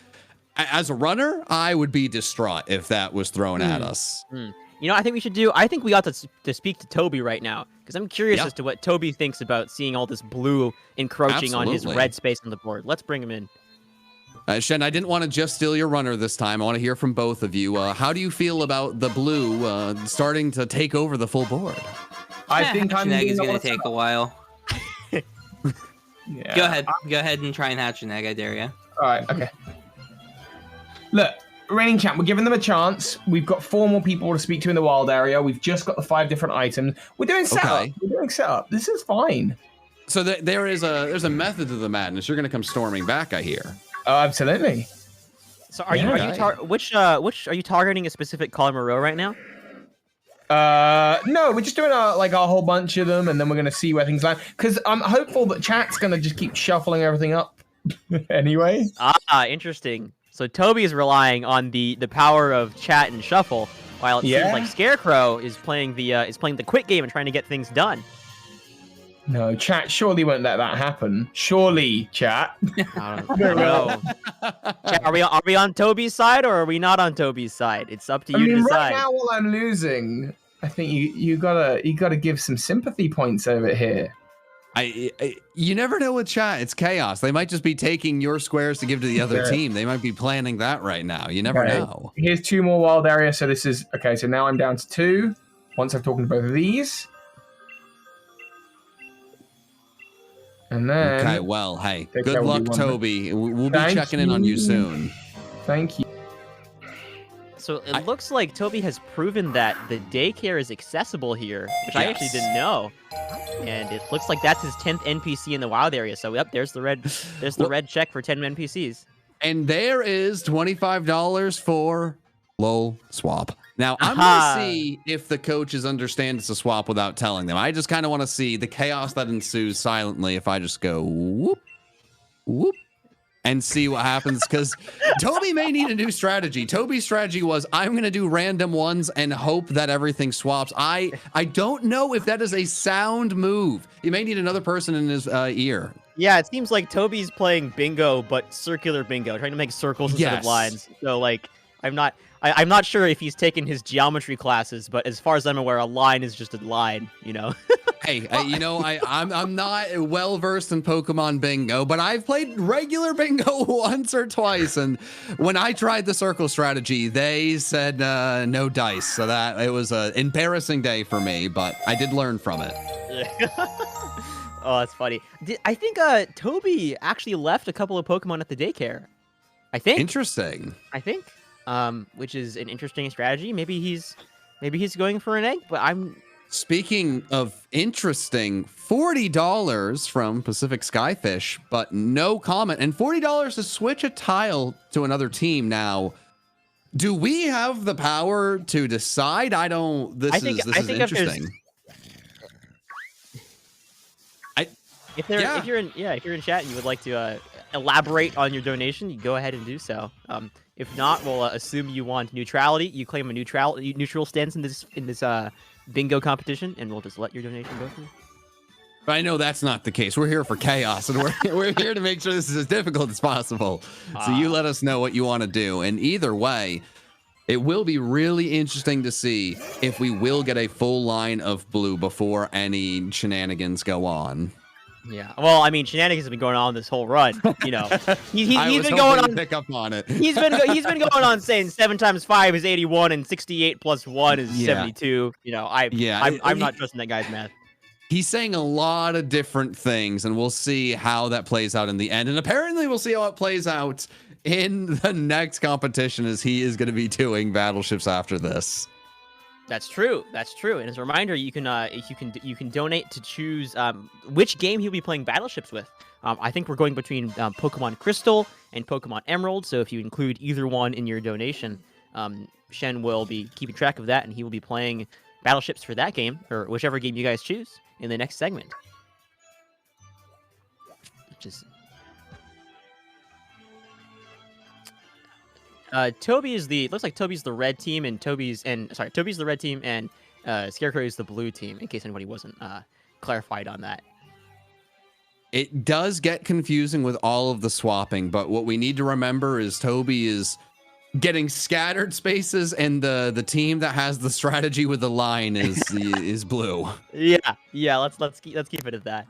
as a runner, I would be distraught if that was thrown at us. You know, I think we should do. I think we ought to speak to Toby right now, because I'm curious Yeah. as to what Toby thinks about seeing all this blue encroaching on his Absolutely. red space on the board. Let's bring him in. Shen, I didn't want to just steal your runner this time. I want to hear from both of you. How do you feel about the blue starting to take over the full board? I think I'm Hatch an egg is leaning gonna on- take a while. Yeah. Go ahead and try and hatch an egg, I dare you. All right, okay. Look, reigning champ, we're giving them a chance. We've got 4 more people to speak to in the wild area. We've just got the 5 different items. We're doing setup. Okay. We're doing setup. This is fine. So there's a method to the madness. You're going to come storming back, I hear. Oh, absolutely. So are Yeah. you which are you targeting a specific column or row right now? No, we're just doing a whole bunch of them, and then we're gonna see where things land. Because I'm hopeful that chat's gonna just keep shuffling everything up. Anyway. Ah, interesting. So Toby is relying on the power of chat and shuffle, while it Yeah. seems like Scarecrow is playing the quick game and trying to get things done. No, chat surely won't let that happen. Surely, chat. I don't know. Chat, are we on Toby's side or are we not on Toby's side? It's up to I you to mean, decide. right now, while I'm losing, I think you gotta give some sympathy points over here. You never know with chat. It's chaos. They might just be taking your squares to give to the other Yeah. team. They might be planning that right now. You never Okay. know. Here's 2 more wild areas. So this is okay. So now I'm down to 2. Once I've talked to both of these, and then Okay, well, hey, Take good that luck, would be one. Toby. We'll be Thank checking in on you you. soon. thank you. So it looks like Toby has proven that the daycare is accessible here, which I actually Yes. didn't know. And it looks like that's his 10th NPC in the wild area. So yep, there's the red red check for 10 NPCs. And there is $25 for LOL swap. Now, I'm Aha. going to see if the coaches understand it's a swap without telling them. I just kind of want to see the chaos that ensues silently if I just go whoop, whoop, and see what happens. Because Toby may need a new strategy. Toby's strategy was, I'm going to do random ones and hope that everything swaps. I don't know if that is a sound move. He may need another person in his ear. Yeah, it seems like Toby's playing bingo, but circular bingo, trying to make circles instead Yes. of lines. So like, I'm not sure if he's taken his geometry classes, but as far as I'm aware, a line is just a line, you know? Hey, I'm not well versed in Pokemon bingo, but I've played regular bingo once or twice, and when I tried the circle strategy, they said no dice, so that it was an embarrassing day for me, but I did learn from it. Oh, that's funny. I think Toby actually left a couple of Pokemon at the daycare. I think. Interesting. I think. Which is an interesting strategy. Maybe he's going for an egg, but I'm. Speaking of interesting, $40 from Pacific Skyfish, but no comment, and $40 to switch a tile to another team. Now, do we have the power to decide? I don't. This is interesting. If you're in chat and you would like to elaborate on your donation, you go ahead and do so. If not, we'll assume you want neutrality. You claim a neutral stance in this bingo competition, and we'll just let your donation go through. But I know that's not the case. We're here for chaos, and we're here to make sure this is as difficult as possible. So you let us know what you want to do, and either way, it will be really interesting to see if we will get a full line of blue before any shenanigans go on. Yeah. Well, I mean, shenanigans have been going on this whole run. You know, he's been going on. Pick up on it. He's been going on saying 7 times 5 is 81 and 68 plus 1 is 72. You know, I'm not trusting that guy's math. He's saying a lot of different things, and we'll see how that plays out in the end. And apparently, we'll see how it plays out in the next competition, as he is going to be doing battleships after this. That's true. That's true. And as a reminder, you can donate to choose which game he'll be playing battleships with. I think we're going between Pokemon Crystal and Pokemon Emerald. So if you include either one in your donation, Shen will be keeping track of that, and he will be playing battleships for that game, or whichever game you guys choose, in the next segment. Which is Toby is looks like Toby's the red team, and Toby's the red team, and Scarecrow is the blue team, in case anybody wasn't clarified on that. It does get confusing with all of the swapping, but what we need to remember is Toby is getting scattered spaces, and the team that has the strategy with the line is blue. Yeah. Let's keep it at that.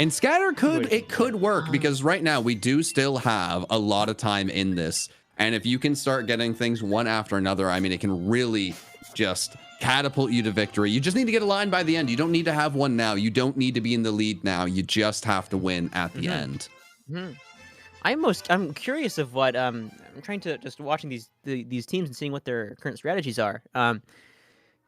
And scatter could work, because right now we do still have a lot of time in this. And if you can start getting things one after another, I mean, it can really just catapult you to victory. You just need to get a line by the end. You don't need to have one now. You don't need to be in the lead now. You just have to win at the end. Mm-hmm. I'm curious of what I'm trying to just watching these teams and seeing what their current strategies are.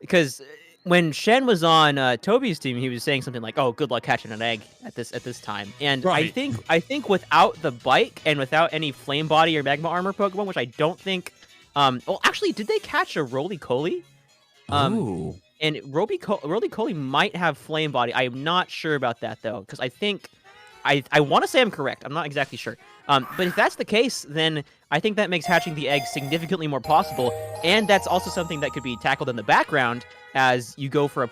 Because when Shen was on Toby's team, he was saying something like, "Oh, good luck catching an egg at this time." And right. I think without the bike and without any flame body or magma armor Pokemon, which I don't think. Well, actually, did they catch a Roly-Coly? Ooh. And Roly-Coly might have flame body. I am not sure about that though, because I think I want to say I'm correct. I'm not exactly sure. But if that's the case, then I think that makes hatching the egg significantly more possible, and that's also something that could be tackled in the background as you go for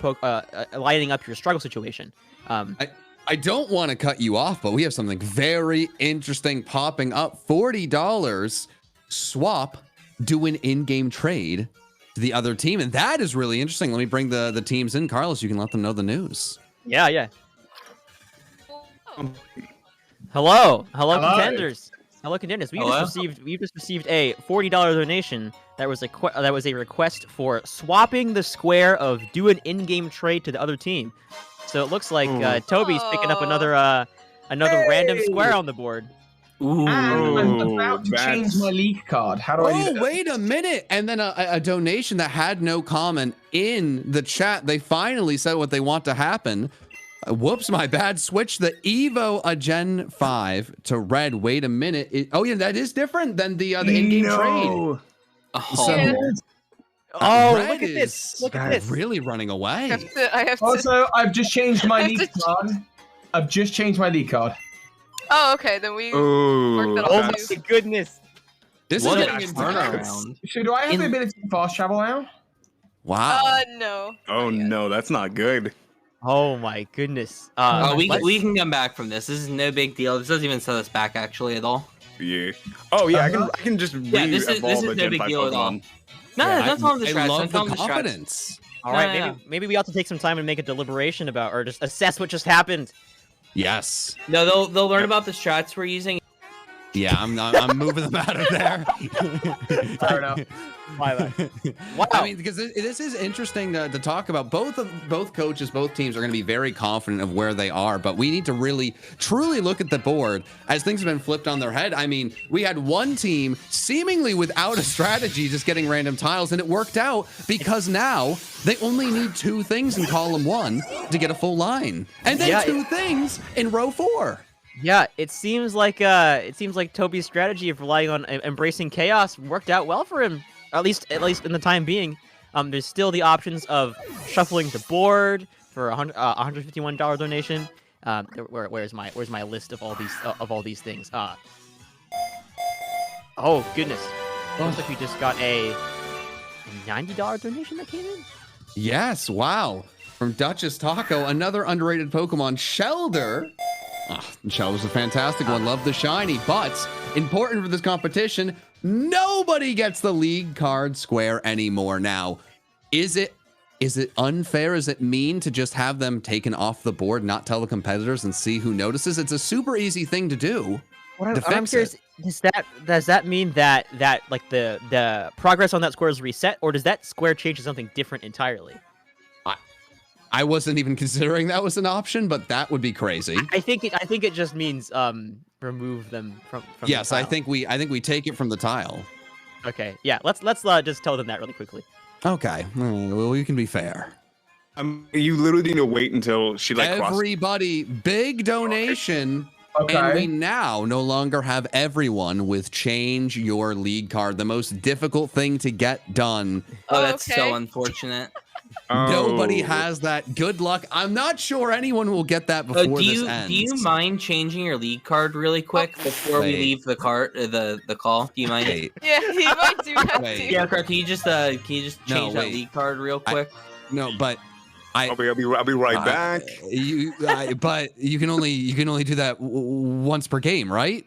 lining up your struggle situation. I don't want to cut you off, but we have something very interesting popping up. $40 swap, do an in-game trade to the other team, and that is really interesting. Let me bring the teams in. Carlos, you can let them know the news. Yeah. Hello, contenders. Hello, contenders. We just received a $40 donation. That was a request for swapping the square of do an in-game trade to the other team. So it looks like Toby's picking up another random square on the board. Ooh, I'm about to change my league card. How do I do that? Oh, wait a minute. And then a donation that had no comment in the chat. They finally said what they want to happen. Whoops, my bad. Switch the Evo a Gen 5 to red. Wait a minute. Oh, yeah, that is different than the in-game trade. Look at this. Look at this. Really running away. I have to. Also, I've just changed my league card. Oh, okay. Then we worked that Oh out my too. goodness. This is getting intense. So do I have the ability to fast travel now? Wow. No. Oh no, that's not good. Oh my goodness. We can come back from this. This is no big deal. This doesn't even set us back actually at all. Yeah. Oh yeah, I can just this is no big deal at all. No, don't tell them the I strats. love Don't the tell them the strats. confidence. All right, maybe we ought to take some time and make a deliberation about, or just assess what just happened. Yes. No, they'll learn about the strats we're using. Yeah, I'm moving them out of there. Fair enough. Wow. I mean, because this is interesting to talk about. Both coaches, both teams are going to be very confident of where they are, but we need to really, truly look at the board as things have been flipped on their head. I mean, we had one team seemingly without a strategy, just getting random tiles, and it worked out because now they only need 2 things in column 1 to get a full line, and then 2 things in row 4. Yeah, it seems like Toby's strategy of relying on embracing chaos worked out well for him. At least in the time being. There's still the options of shuffling the board for a $151 donation. Where's my list of all these things? Oh goodness! Looks like we just got a $90 donation that came in. Yes, wow. From Duchess Taco, another underrated Pokemon, Shelder. Shelder's a fantastic one. Love the shiny, but important for this competition, nobody gets the league card square anymore now. Is it unfair? Is it mean to just have them taken off the board, not tell the competitors and see who notices? It's a super easy thing to do. I'm curious, does that mean that like the progress on that square is reset, or does that square change to something different entirely? I wasn't even considering that was an option, but that would be crazy. I think it just means remove them from yes, the tile. I think we take it from the tile. Okay, yeah, let's just tell them that really quickly. Okay, well, we can be fair. You literally need to wait until she crosses. Everybody, big donation. Okay. And we now no longer have everyone with change your league card, the most difficult thing to get done. Oh, that's Okay. so unfortunate. Nobody has that. Good luck. I'm not sure anyone will get that before this ends. Do you mind changing your league card really quick before we leave the cart the call? Do you mind? Wait. Yeah, he might do that Wait. too. Yeah, Kurt, can you just change that wait. league card real quick? No, but I'll be right back. But you can only do that once per game, right?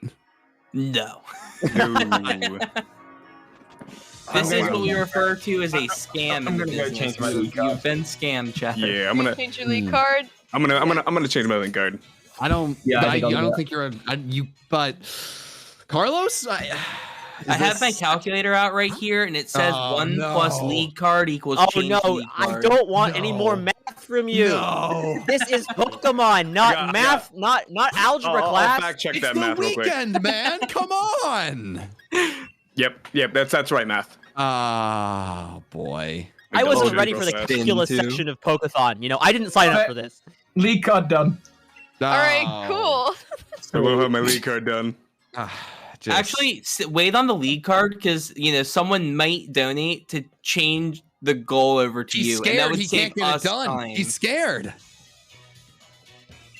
No. No. This is what we refer to as a scam. I'm in the gonna go business. change my league card. You've been scammed, Chad. Yeah, I'm gonna Change your league card. I'm gonna change my league card. I don't. Yeah, I I think I'll do don't that. think you're you. But Carlos, I have my calculator out right here, and it says Oh, 1 no. plus league card equals Oh change no, league I card. don't want any No. more math from you. No. This is Pokemon, not Yeah, math, not algebra I'll class. fact check It's that the math real quick. weekend, man. Come on. Yep, that's right math. Oh boy. I wasn't Oh, ready for the process. calculus Spin two. section of Pokéthon. You know, I didn't sign up Okay. for this. League card done. All right, Oh. cool. I will have my league card done. Just- Actually, wait on the league card because someone might donate to change the goal over to he's you, and that scared. would He save can't get it us done. time. He's scared.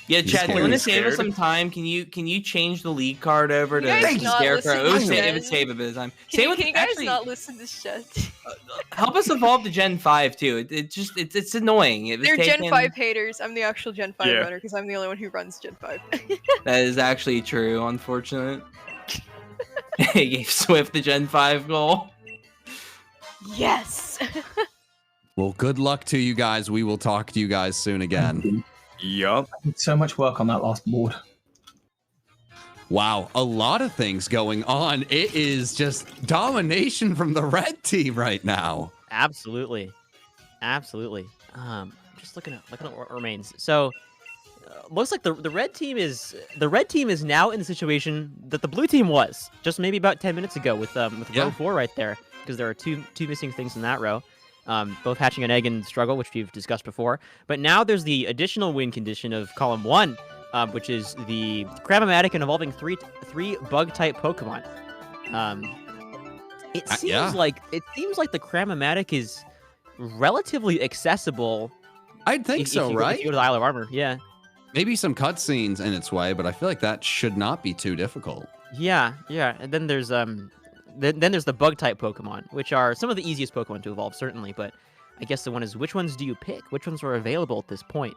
Yeah, He's Chad, do you want to scared. save us some time? Can you change the league card over to You guys not Scarecrow? It would listen to save, it would Jen? save a bit of time. Can Same with you guys actually, not listen to shit? help us evolve to Gen 5 too. It's annoying. It was They're Gen taken- 5 haters. I'm the actual Gen 5 Yeah. runner because I'm the only one who runs Gen 5. That is actually true. Unfortunate. He gave Swift the Gen 5 goal. Yes. Well, good luck to you guys. We will talk to you guys soon again. Yup. So much work on that last board. Wow, a lot of things going on. It is just domination from the red team right now. Absolutely, absolutely. Just looking at what remains. So, looks like the red team is now in the situation that the blue team was just maybe about 10 minutes ago with Yeah. row 4 right there, because there are two missing things in that row. Both hatching an egg and struggle, which we've discussed before. But now there's the additional win condition of column 1, which is the Crabomatic and evolving three bug type Pokemon. It seems yeah. like the Crabomatic is relatively accessible. I'd think so, if you right? go to the Isle of Armor, yeah. Maybe some cutscenes in its way, but I feel like that should not be too difficult. Yeah. And then there's then there's the bug type Pokemon, which are some of the easiest Pokemon to evolve, certainly. But I guess the one is, which ones do you pick? Which ones are available at this point?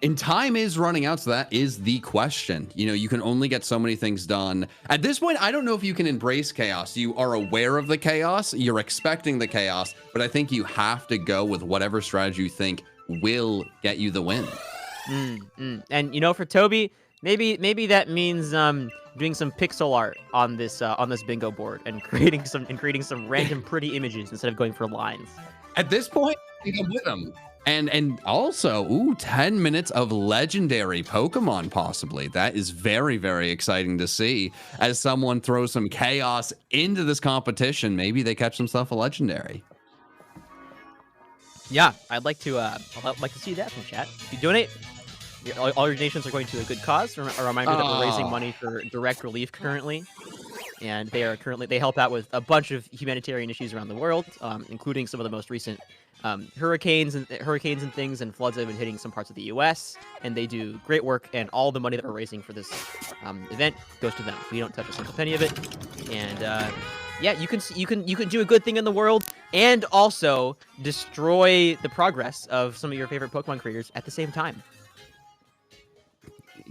And time is running out, so that is the question. You can only get so many things done. At this point, I don't know if you can embrace chaos. You are aware of the chaos, you're expecting the chaos, but I think you have to go with whatever strategy you think will get you the win. And for Toby, Maybe that means doing some pixel art on this bingo board and creating some random pretty images instead of going for lines. At this point, I think I'm with them. And also, 10 minutes of legendary Pokemon possibly. That is very, very exciting to see. As someone throws some chaos into this competition, maybe they catch themselves a legendary. Yeah, I'd like to see that from chat. If you donate, all your donations are going to a good cause. A reminder that we're raising money for direct relief currently. And they help out with a bunch of humanitarian issues around the world, including some of the most recent hurricanes and things and floods that have been hitting some parts of the U.S. And they do great work, and all the money that we're raising for this event goes to them. We don't touch a single penny of it. And yeah, you can do a good thing in the world and also destroy the progress of some of your favorite Pokemon creators at the same time.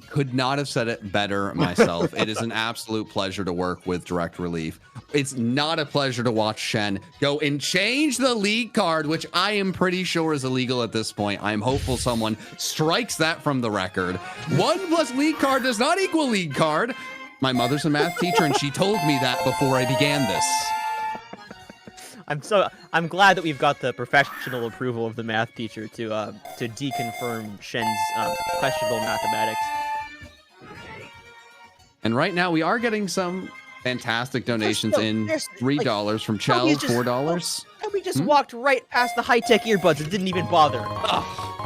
Could not have said it better myself. It is an absolute pleasure to work with Direct Relief. It's not a pleasure to watch Shen go and change the league card, which I am pretty sure is illegal at this point. I am hopeful someone strikes that from the record. 1 plus league card does not equal league card. My mother's a math teacher, and she told me that before I began this. I'm glad that we've got the professional approval of the math teacher to deconfirm Shen's questionable mathematics. And right now, we are getting some fantastic donations in. $3 from Chell, $4. And we just walked right past the high-tech earbuds and didn't even bother.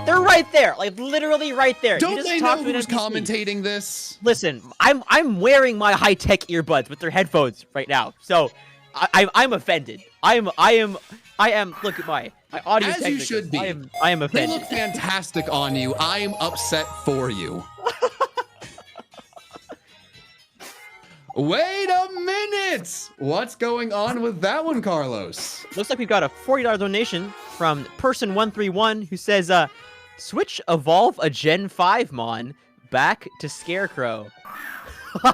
They're right there, like literally right there. Don't they know who's commentating this? Listen, I'm wearing my high-tech earbuds with their headphones right now, so I'm offended. I am. Look at my audio. As you should be. I am offended. They look fantastic on you. I am upset for you. Wait a minute! What's going on with that one, Carlos? Looks like we've got a $40 donation from person131 who says, switch Evolve a Gen 5 Mon back to Scarecrow.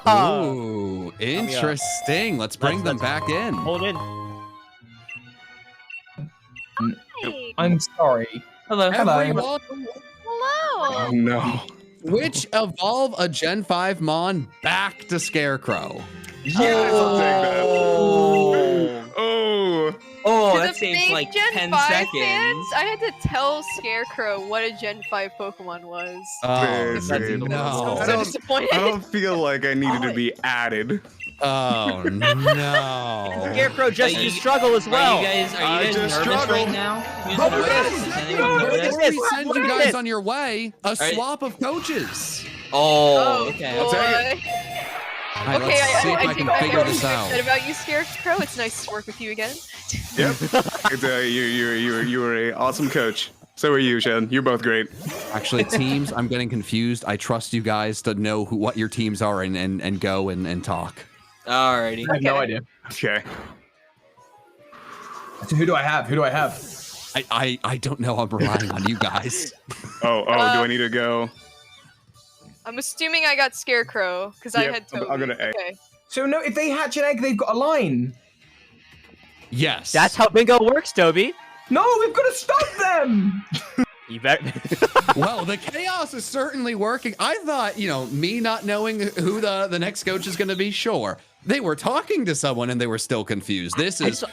Ooh, interesting. Let's bring them back in. Hold in. Hi. I'm sorry. Hello. Everyone, Hello. Oh no. which Evolve a Gen 5 Mon back to Scarecrow? Yes, I'll take that. Oh. Oh, To that the saves big like Gen 10 5 seconds. fans, I had to tell Scarecrow what a Gen 5 Pokemon was. Oh, Baby. no. I So don't- disappointed. I don't feel like I needed to be added. Oh, no. Scarecrow just Are to you- struggle as well. Are you guys I nervous just right struggled. now? Who's Oh, nervous? yes. Is anyone Look at nervous? this. We send Look you at guys this. on your way. A right. swap of coaches. Oh, okay. I'll take boy. All right, Okay, let's see if I can figure this feel out. good about you, Scarecrow. It's nice to work with you again. Yep. It's, you were a awesome coach. So are you, Shen. You're both great. Actually, teams, I'm getting confused. I trust you guys to know what your teams are and go and talk. Alrighty. I have no Okay. idea. Okay. So who do I have? Who do I have? I don't know. I'm relying on you guys. Oh, do I need to go? I'm assuming I got Scarecrow because I Yep, had I'll Toby. go to A. Okay. So no, if they hatch an egg, they've got a line. Yes. That's how bingo works, Toby. No, we've got to stop them. You better. Well, the chaos is certainly working. I thought, me not knowing who the next coach is going to be, sure. They were talking to someone and they were still confused. This is...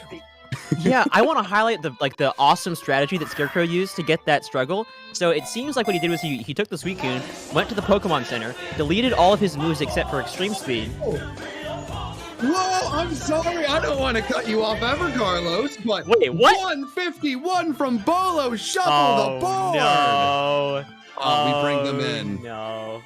Yeah, I want to highlight the awesome strategy that Scarecrow used to get that struggle. So it seems like what he did was he took the Suicune, went to the Pokemon Center, deleted all of his moves except for Extreme Speed. Whoa, I'm sorry. I don't want to cut you off ever, Carlos, but Wait, what? 151 from Bolo. Shuffle the board. No. Oh, we bring them in. No.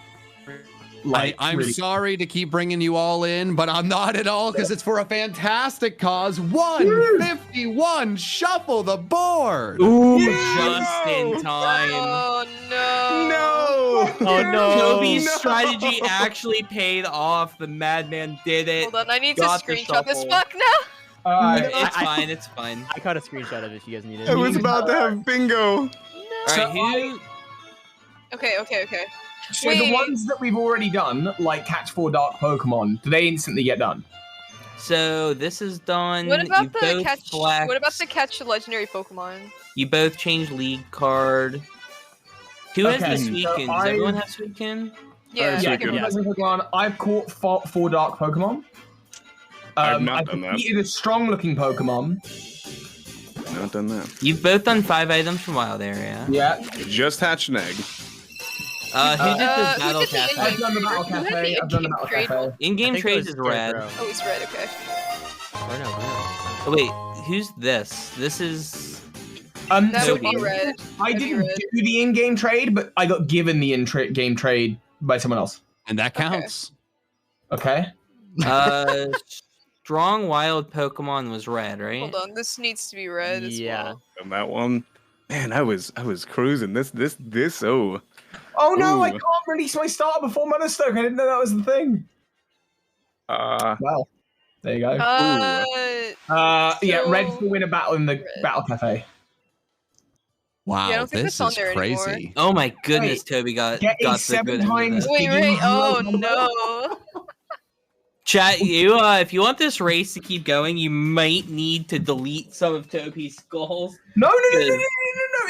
I'm really- sorry to keep bringing you all in, but I'm not at all because it's for a fantastic cause. 151, shuffle the board. Ooh, just in time. Oh no. No. Oh no. Toby's strategy actually paid off. The madman did it. Hold on, I need to Got the screenshot this shuffle. fuck now. It's fine. It's fine. I caught a screenshot of it if you guys need it. I was about to have bingo. No. Alright, who? Okay. So the Wait. ones that we've already done, like catch 4 dark Pokemon, do they instantly get done? So this is done. What about You the both catch? flexed. What about the catch legendary Pokemon? You both changed league card. Who has Okay, the so Suicune? Does I- everyone have Suicune? Yeah, That's Yeah, wicked. different versions of Pokemon. I've caught four dark Pokemon. I've not done that. defeated a strong-looking Pokemon. Not done that. You've both done 5 items from Wild Area. Yeah. Just hatched an egg. Who did the who Battle did the Cafe? I've done the Battle Who had Cafe. I've done the Battle in-game Cafe. In-game I think it trades was is red. Scarecrow. Oh, it's red. Okay. Or no, Oh, wait, who's this? This is... That So would be red. I That'd be didn't red. do the in-game trade, but I got given the in-game trade by someone else. And that counts. Okay. Strong wild Pokemon was red, right? Hold on, this needs to be red as Yeah. well. On that one. Man, I was cruising. Oh. Oh no, I Ooh. can't release my starter before Monostoke. I didn't know that was the thing. Well, there you go. Yeah, red so- to win a battle in the Red. Battle Cafe. Wow, Yeah, I don't think this that's on is there anymore. crazy. Oh my goodness, Wait, Toby got get a the 7 good end of times- that. Wait, Did you wait. Oh know- no. Chat, you if you want this race to keep going, you might need to delete some of Toby's skulls. No. Good.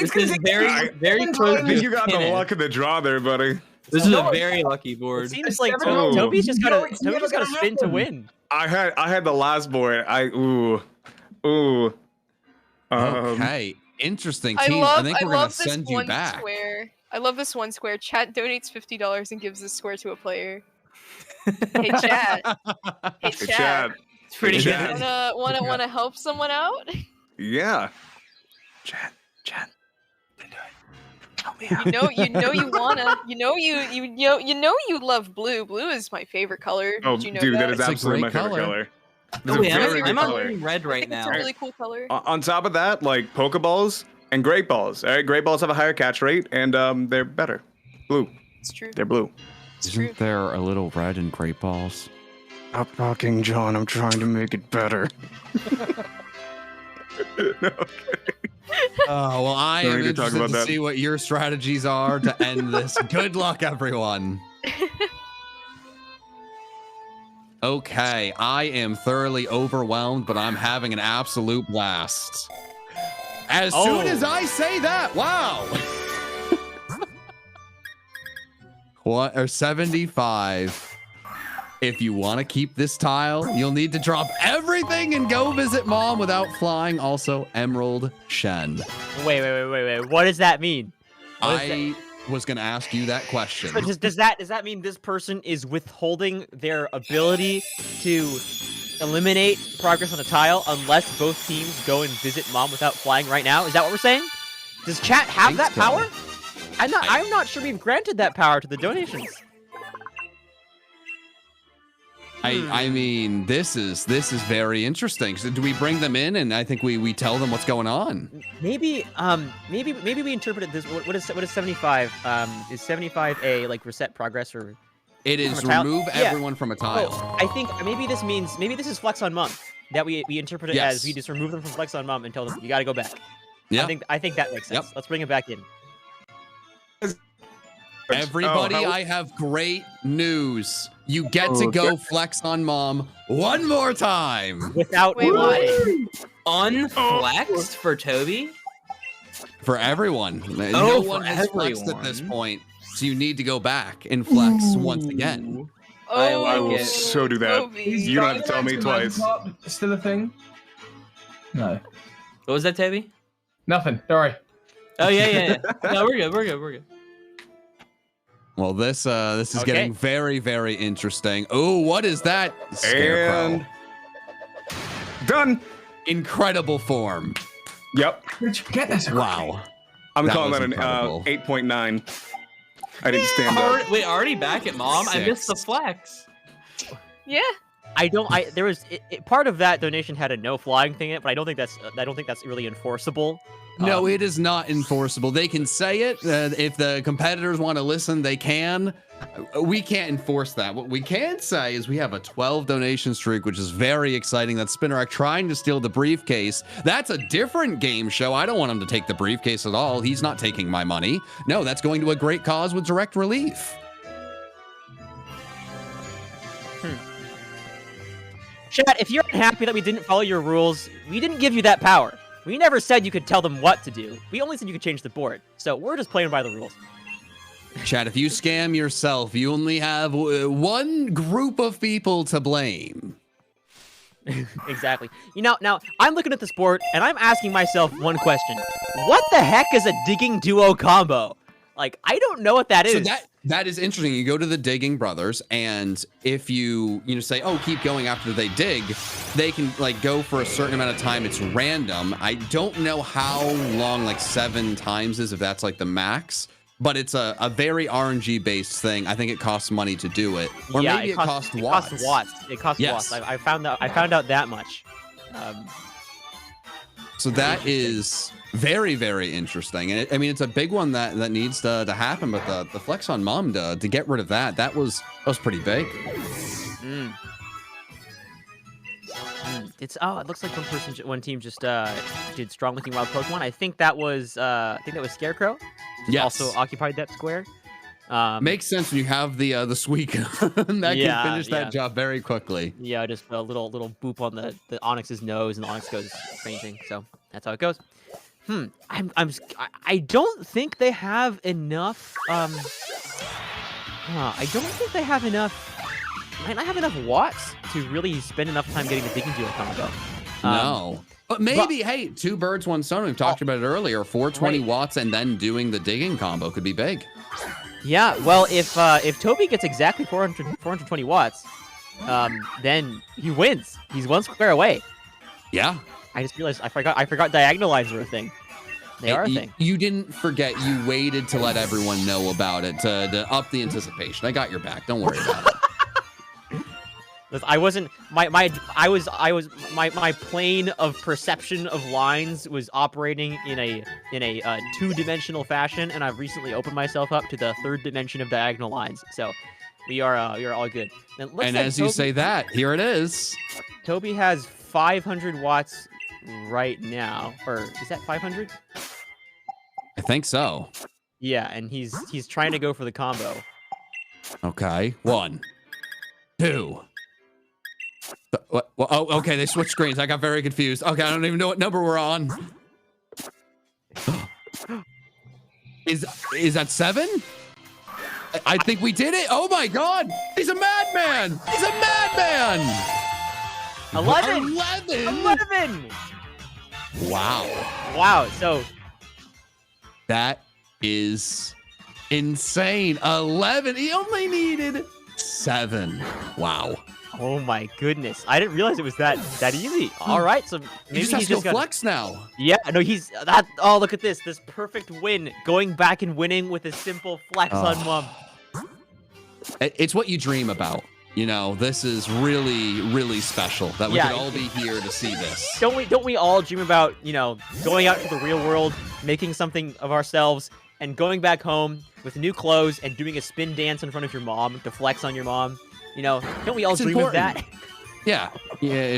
It's This gonna is take very, I- very I close I to think a you got the finish. luck of the draw there, buddy. This is No, a very lucky It board. seems like Oh. Toby's just No, gotta it's Toby's never just gotta gonna spin to happen. win. I had the last board. Ooh. Okay, interesting I team. love. I think we're gonna love this send you one back. square. I love this one square. Chat donates $50 and gives this square to a player. Hey chat. Hey Hey, chat. Chad. It's pretty Hey, good. Chad. Wanna help someone out? Yeah. Chad. Help me out. You know you wanna. You know you love blue. Blue is my favorite color. Oh, Did you know dude, that that? is It's a absolutely my great favorite color. color. It's Oh, a wait, very I'm good on color. red I right think now. it's a really cool color. On top of that, like Pokeballs and Great Balls. All right, Great Balls have a higher catch rate, and they're better. Blue. It's true. They're blue. It's true. Isn't there a little red in Great Balls? Stop talking, John. I'm trying to make it better. Oh, well, I Don't am need to talk interested about to that. see what your strategies are to end this. Good luck, everyone. Okay, I am thoroughly overwhelmed, but I'm having an absolute blast. As soon as I say that, wow. What or 75? If you want to keep this tile, you'll need to drop everything and go visit mom without flying. Also, Emerald Shen. Wait. What does that mean? What is I was going to ask you that question. So does that mean this person is withholding their ability to eliminate progress on a tile unless both teams go and visit mom without flying right now? Is that what we're saying? Does chat have think that so. power? I'm not sure we've granted that power to the donations. I mean, this is very interesting. So do we bring them in and I think we tell them what's going on? Maybe we interpret it this. What is 75? Is 75 a like reset progress or? It is From a tile? remove Yeah. everyone from a tile. Oh, I think maybe this is flex on mom. That we interpret it Yes. as we just remove them from flex on mom and tell them you got to go back. Yeah. I think that makes sense. Yep. Let's bring it back in. Everybody, Oh, how- I have great news. You get to go flex on mom one more time Without Wait, why? Unflexed for Toby? for everyone. No Oh, one for has flexed at this everyone. point, so you need to go back and flex once again. I Oh, like will it. so do that. Toby. You don't have to tell me twice. Still a thing? No. What was that, Toby? Nothing. Don't worry. Oh yeah. No, we're good. Well, this is Okay. getting very, very interesting. Oh, what is that? Scarecrow. And done. Incredible form. Yep. Where'd you get this? Wow. I'm That calling was that an incredible. 8.9. I didn't stand up. Already back at mom. I missed the Six. flex. Yeah. There was part of that donation had a no flying thing in it, but I don't think that's really enforceable. No, it is not enforceable. They can say it. If the competitors want to listen, they can. We can't enforce that. What we can say is we have a 12 donation streak, which is very exciting. That's Spinnerack trying to steal the briefcase. That's a different game show. I don't want him to take the briefcase at all. He's not taking my money. No, that's going to a great cause with direct relief. Chat, if you're unhappy that we didn't follow your rules, we didn't give you that power. We never said you could tell them what to do. We only said you could change the board. So we're just playing by the rules. Chad, if you scam yourself, you only have one group of people to blame. Exactly. Now I'm looking at the sport and I'm asking myself one question: what the heck is a digging duo combo? Like, I don't know what that is. So that is interesting. You go to the Digging Brothers, and if you say, oh, keep going after they dig, they can like go for a certain amount of time. It's random. I don't know how long like 7 times is, if that's like the max. But it's a very RNG based thing. I think it costs money to do it, or yeah, maybe it costs watts. It costs Yes. watts. I found out that much. So that is very, very interesting, and I mean it's a big one that needs to happen. But the flex on Mom to get rid of that was pretty big. It looks like one team just did strong looking wild Pokemon. I think that was Scarecrow. Yes. Also occupied that square. Makes sense when you have the Suicune that Yeah, can finish that yeah. job very quickly. Yeah, just a little boop on the Onyx's nose, and the Onyx goes fainting. So that's how it goes. I don't think they have enough. I don't think they have enough. Might not have enough watts to really spend enough time getting the digging duo combo. No. But maybe, hey, 2 birds, 1 stone. We've talked about it earlier. 420 watts and then doing the digging combo could be big. Yeah, well, if Toby gets exactly 420 watts, then he wins. He's 1 square away. Yeah. I just realized I forgot diagonal lines were a thing. They are a thing. You didn't forget. You waited to let everyone know about it to up the anticipation. I got your back. Don't worry about it. I wasn't my plane of perception of lines was operating in a 2-dimensional fashion, and I've recently opened myself up to the 3rd dimension of diagonal lines. So we are all good. And as you say that, here it is. Toby has 500 watts right now, or is that 500? I think so. Yeah, and he's trying to go for the combo. Okay, 1, 2. Well, oh, okay. They switched screens. I got very confused. Okay, I don't even know what number we're on. Is that 7? I think we did it. Oh my God! He's a madman! He's a madman! 11. 11. Wow. Wow. So that is insane. 11. He only needed 7. Wow. oh my goodness, I didn't realize it was that easy. All right, so maybe He he's just got flex now. Yeah, no, he's that. Oh, look at this perfect win, going back and winning with a simple flex on Mom. It's what you dream about. You know, this is really, really special that we could all be here to see this. Don't we all dream about, going out to the real world, making something of ourselves, and going back home with new clothes and doing a spin dance in front of your mom to flex on your mom? Don't we all dream of that? Yeah.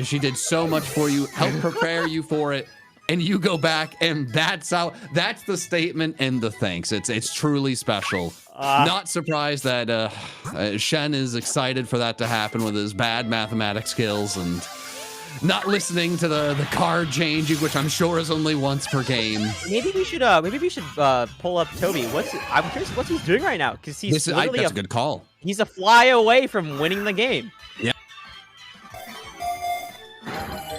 She did so much for you, helped prepare you for it, and you go back, and that's the statement and the thanks. It's truly special. Not surprised that Shen is excited for that to happen with his bad mathematics skills and not listening to the card changing, which I'm sure is only once per game. Maybe we should pull up Toby. I'm curious what he's doing right now, because he's That's a good call. He's a fly away from winning the game. Yeah.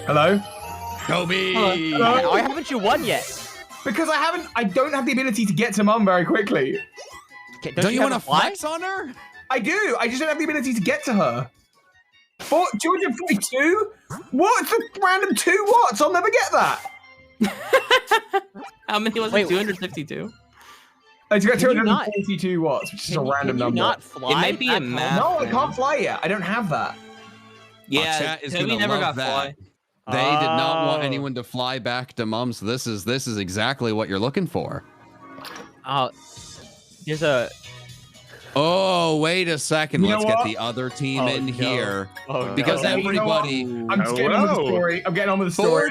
Hello? Toby! Hello? Why haven't you won yet? Because I don't have the ability to get to Mum very quickly. Don't you want to flex on her? I do. I just don't have the ability to get to her. 242? What's the random 2 watts? I'll never get that. How many was it? 252? It's got 242 watts, which is a random number. Not fly? It might be a math. No, I can't fly yet. I don't have that. Yeah, chat is Toby gonna never got love that. fly. They did not want anyone to fly back to Mum, so this is exactly what you're looking for. There's a... Oh, wait a second. You Let's know get what? the other team in here. Oh, Because no. everybody... I'm just getting on with the story. I'm getting on with the story.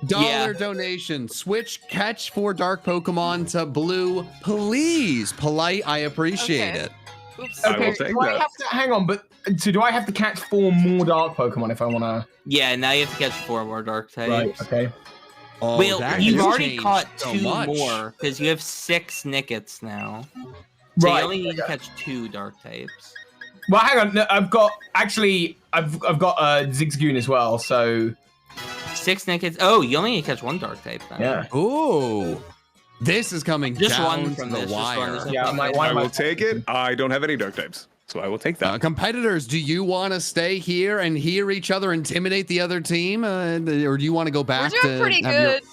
$40 donation. Switch catch for dark Pokemon to blue. Please. Polite, I appreciate Okay. it. Oops. I will Okay, take do I that. have to hang on? But so do I have to catch 4 more dark Pokemon if I want to? Yeah, now you have to catch 4 more dark types. Right. Okay. Oh, Well, that you've has already changed caught so 2 much. more because you have 6 Nickets now. So Right. you only need to catch 2 dark types. Well, hang on. No, I've got Zigzagoon as well. So 6 nakeds. Oh, you only need to catch 1 dark type then. yeah. Ooh. This is coming Just down run to from the this. Just run wire. this. Yeah, I'm like, why I am will take it. I don't have any dark types, so I will take that. Competitors, do you want to stay here and hear each other intimidate the other team, or do you want to go back We're doing to pretty have your- good.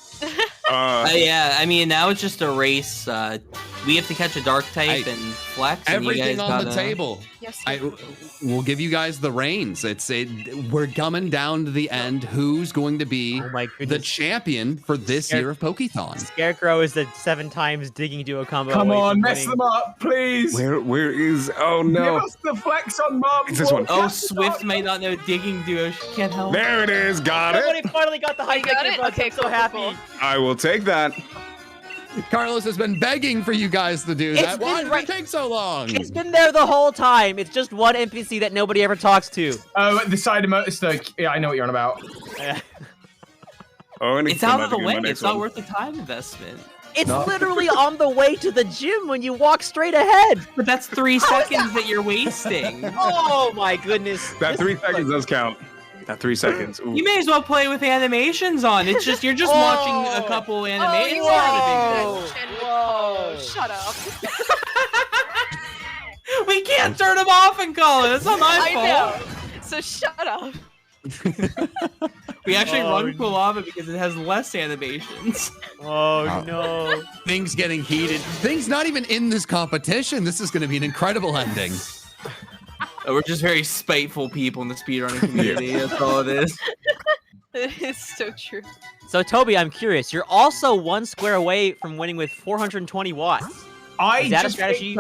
Yeah, I mean, now it's just a race. We have to catch a dark type and flex. And you Everything guys on the gotta- table. Yes. We'll give you guys the reins. We're coming down to the end. Who's going to be Oh my the goodness. champion for this year of Pokéthon? Scarecrow is the 7 times digging duo combo. Come away on, from mess winning. them up, please. Where is? Oh Give no! us the flex on Mom. It's this one. Oh, Swift might not know digging duo. She can't help. There it is. Got Everybody it. finally got the high got it? Okay, I'm so cool, happy. cool. I will take that. Carlos has been begging for you guys to do It's that. Why been did right- it take so long? It's been there the whole time. It's just one NPC that nobody ever talks to. Oh, the side of Motorstoke. Yeah, I know what you're on about. Oh, and It's out of the way. It's not worth the time investment. It's literally on the way to the gym when you walk straight ahead. But that's 3 seconds that you're wasting. Oh my goodness. That 3 seconds does count. That 3 seconds. Ooh. You may as well play with animations on. It's just you're just watching a couple Oh, animations. you Whoa. are Whoa. Oh, shut up. We can't turn them off and call it. It's not my I fault. know. So shut up. We actually Oh, run Quilava because it has less animations. Oh no. Things getting heated. Things not even in this competition. This is going to be an incredible ending. We're just very spiteful people in the speedrunning community. That's all it is. It is so true. So Toby, I'm curious. You're also 1 square away from winning with 420 watts. Is that a strategy?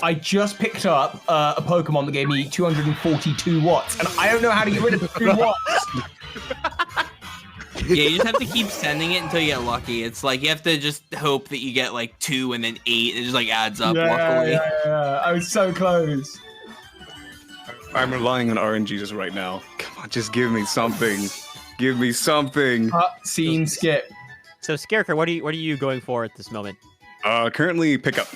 I just picked up a Pokemon that gave me 242 watts, and I don't know how to get rid of 2 watts. Yeah, you just have to keep sending it until you get lucky. It's like you have to just hope that you get like 2 and then 8. It just like adds up. Luckily. Yeah. I was so close. I'm relying on RNG just right now. Come on, just give me something. Give me something. Scene skip. So Scarecrow, what are you going for at this moment? Currently pickup.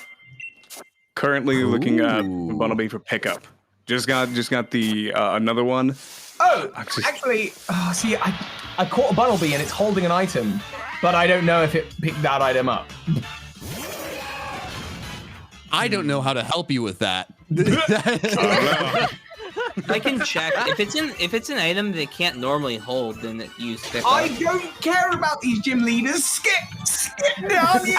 Currently looking at Ooh. Bunnelby for pickup. Just got the another one. Oh, Actually- actually, see, I caught a Bunnelby and it's holding an item, but I don't know if it picked that item up. I don't know how to help you with that. I can check if it's an item that it can't normally hold. Then it use pickup. I don't care about these gym leaders. Skip down you.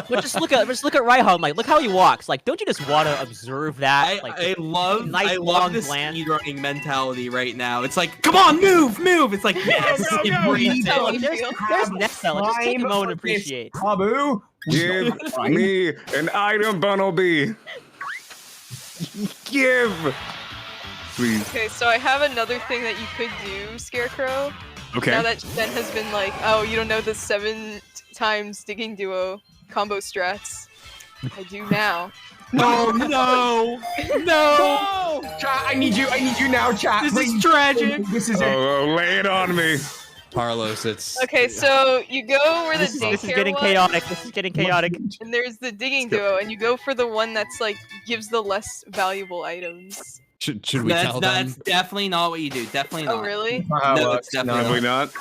Well, just look at Raihan. Like, look how he walks. Like, don't you just want to observe that? Like, I love nice long this glance. speedrunning mentality right now. It's like, come on, move. It's like, yes, go, go. embrace So, it. like, there's Nextella. Just take a moment to appreciate. Babu. Give me an item, Bunnelby. Give. Please. Okay, so I have another thing that you could do, Scarecrow. Okay. Now that Shen has been like, oh, you don't know the 7 times digging duo combo strats. I do now. No. Chat, I need you now, chat. This Please. is tragic. This is it. Oh, lay it on me. Carlos, it's Okay, so you go where the This is daycare getting one, chaotic. This is getting chaotic. and there's the digging duo, and you go for the one that's like gives the less valuable items. should we tell them? That's definitely not what you do. Definitely not. Oh, really? No, it's definitely Have we not?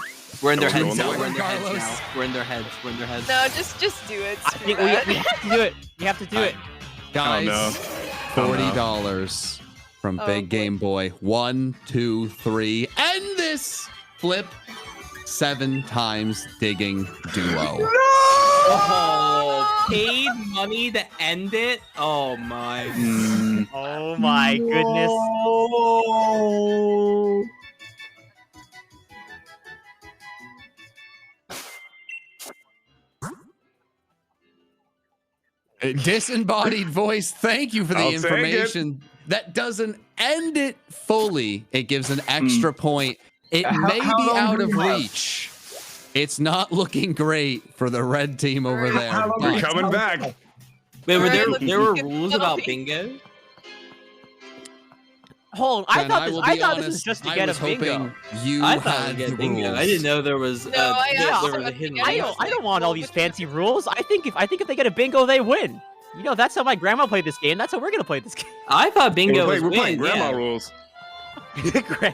We're in their Don't heads tell now. We're in their heads Carlos. now. We're in their heads. We're in their heads. No, just do it. I Screw think we that. have to do it. We have to do it. Guys, no. $40 from Oh, Big boy. Game Boy. 1, 2, 3. End this flip. 7 times digging duo. Oh, paid money to end it? Oh my. Oh my goodness. Oh. Disembodied voice, thank you for the I'll take it. information. That doesn't end it fully. It gives an extra point. It may How be long out do of we have? reach. It's not looking great for the red team over there. How long We're do we but- coming back. Wait, were Alright, let's there were get rules the about penalty. bingo? Hold on. Jen, I will thought be this was honest, just to I get was a bingo. hoping you I thought had I'd the get bingo. rules. I didn't know there was. No, I there asked was a about hidden bingo. I rule. don't want all these fancy rules. I think if they get a bingo, they win. You know, that's how my grandma played this game. That's how we're gonna play this game. I thought bingo was We're playing win. grandma Yeah. rules. Great.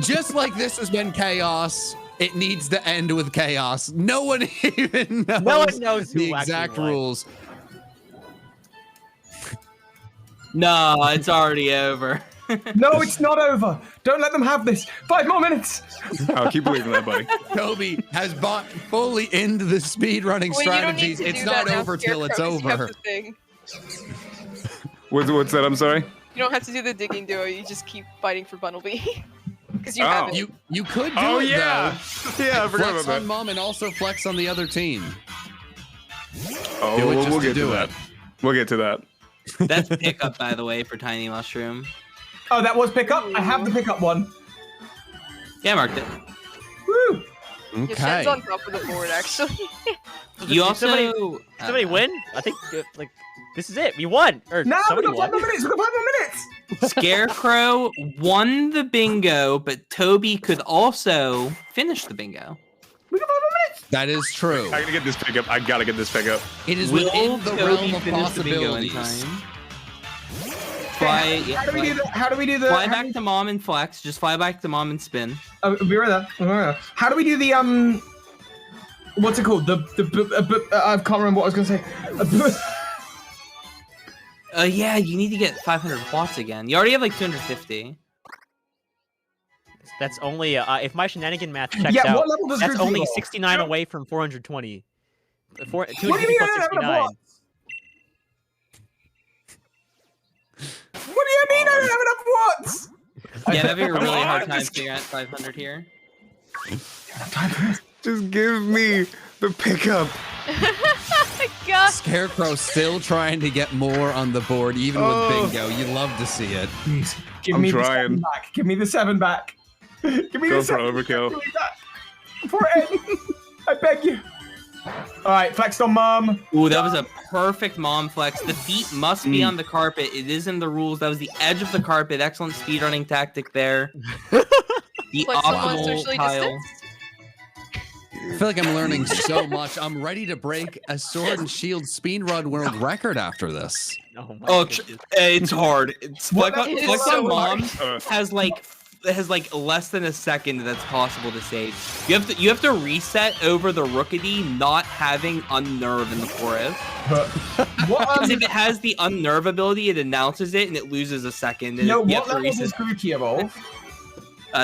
Just like this has been chaos, it needs to end with chaos. No one even knows, No one knows who the actually exact won. rules. No, it's already over. No, it's not over. Don't let them have this. 5 more minutes. I'll keep believing that, buddy. Toby has bought fully into the speedrunning Wait, you don't need strategies. to It's do not that now, over till it's Scarecrow, 'cause you have over. the thing. What's that? I'm sorry. You don't have to do the digging duo. You just keep fighting for Bunnelby. Because you have it. You could do Oh it yeah, though. yeah. I forgot Flex about on that. mom and also flex on the other team. Oh, Do it we'll just to get do to it. that. We'll get to that. That's pickup, by the way, for Tiny Mushroom. Oh, that was pickup. I have the pickup one. Yeah, I marked it. Woo! Your Okay. Shen's on top of the board, actually. You Did also somebody win? I think like this is it. We won. Or Now we've somebody got 5 more won. minutes. We've got 5 more minutes. Scarecrow won the bingo, but Toby could also finish the bingo. We got 5 more minutes. That is true. I gotta get this pickup. I gotta get this pickup. It is Will within the Toby realm of finish the bingo in possibilities. time? Fly, yeah, How do we do fly- the? How do we do the? Fly how back do to mom and flex. Just fly back to mom and spin. we, be right there. We'll be right there. How do we do the What's it called? I can't remember what I was gonna say. Yeah, you need to get 500 watts again. You already have like 250. That's only if my shenanigan math checks Yeah, out. what level does That's Grizzly only go? 69 away from 420. What do you mean I don't have enough 269. watts? What do you mean I don't have enough watts? Yeah, I'm having a really hard time figuring out 500 here. Just give me the pickup. God. Scarecrow still trying to get more on the board, even Oh. with bingo. You love to see it. Please, give I'm me trying. the 7 back. Give me the 7 back. Give me Go the for 7 overkill. back. Before it ends. I beg you. All right, flexed on mom. Ooh, that was a perfect mom flex. The feet must be on the carpet. It is in the rules. That was the edge of the carpet. Excellent speedrunning tactic there. The Like someone optimal socially tile. distanced? I feel like I'm learning so much. I'm ready to break a sword and shield speedrun world record after this. Oh my Oh, goodness. it's hard. It's What flex, the- It flex is on so mom hard. has like less than a second that's possible to save. You have to reset over the Rookity not having unnerve in the forest. What? Because if it has the unnerve ability, it announces it and it loses a second. And No, you have what to level does reset. Grookey evolve?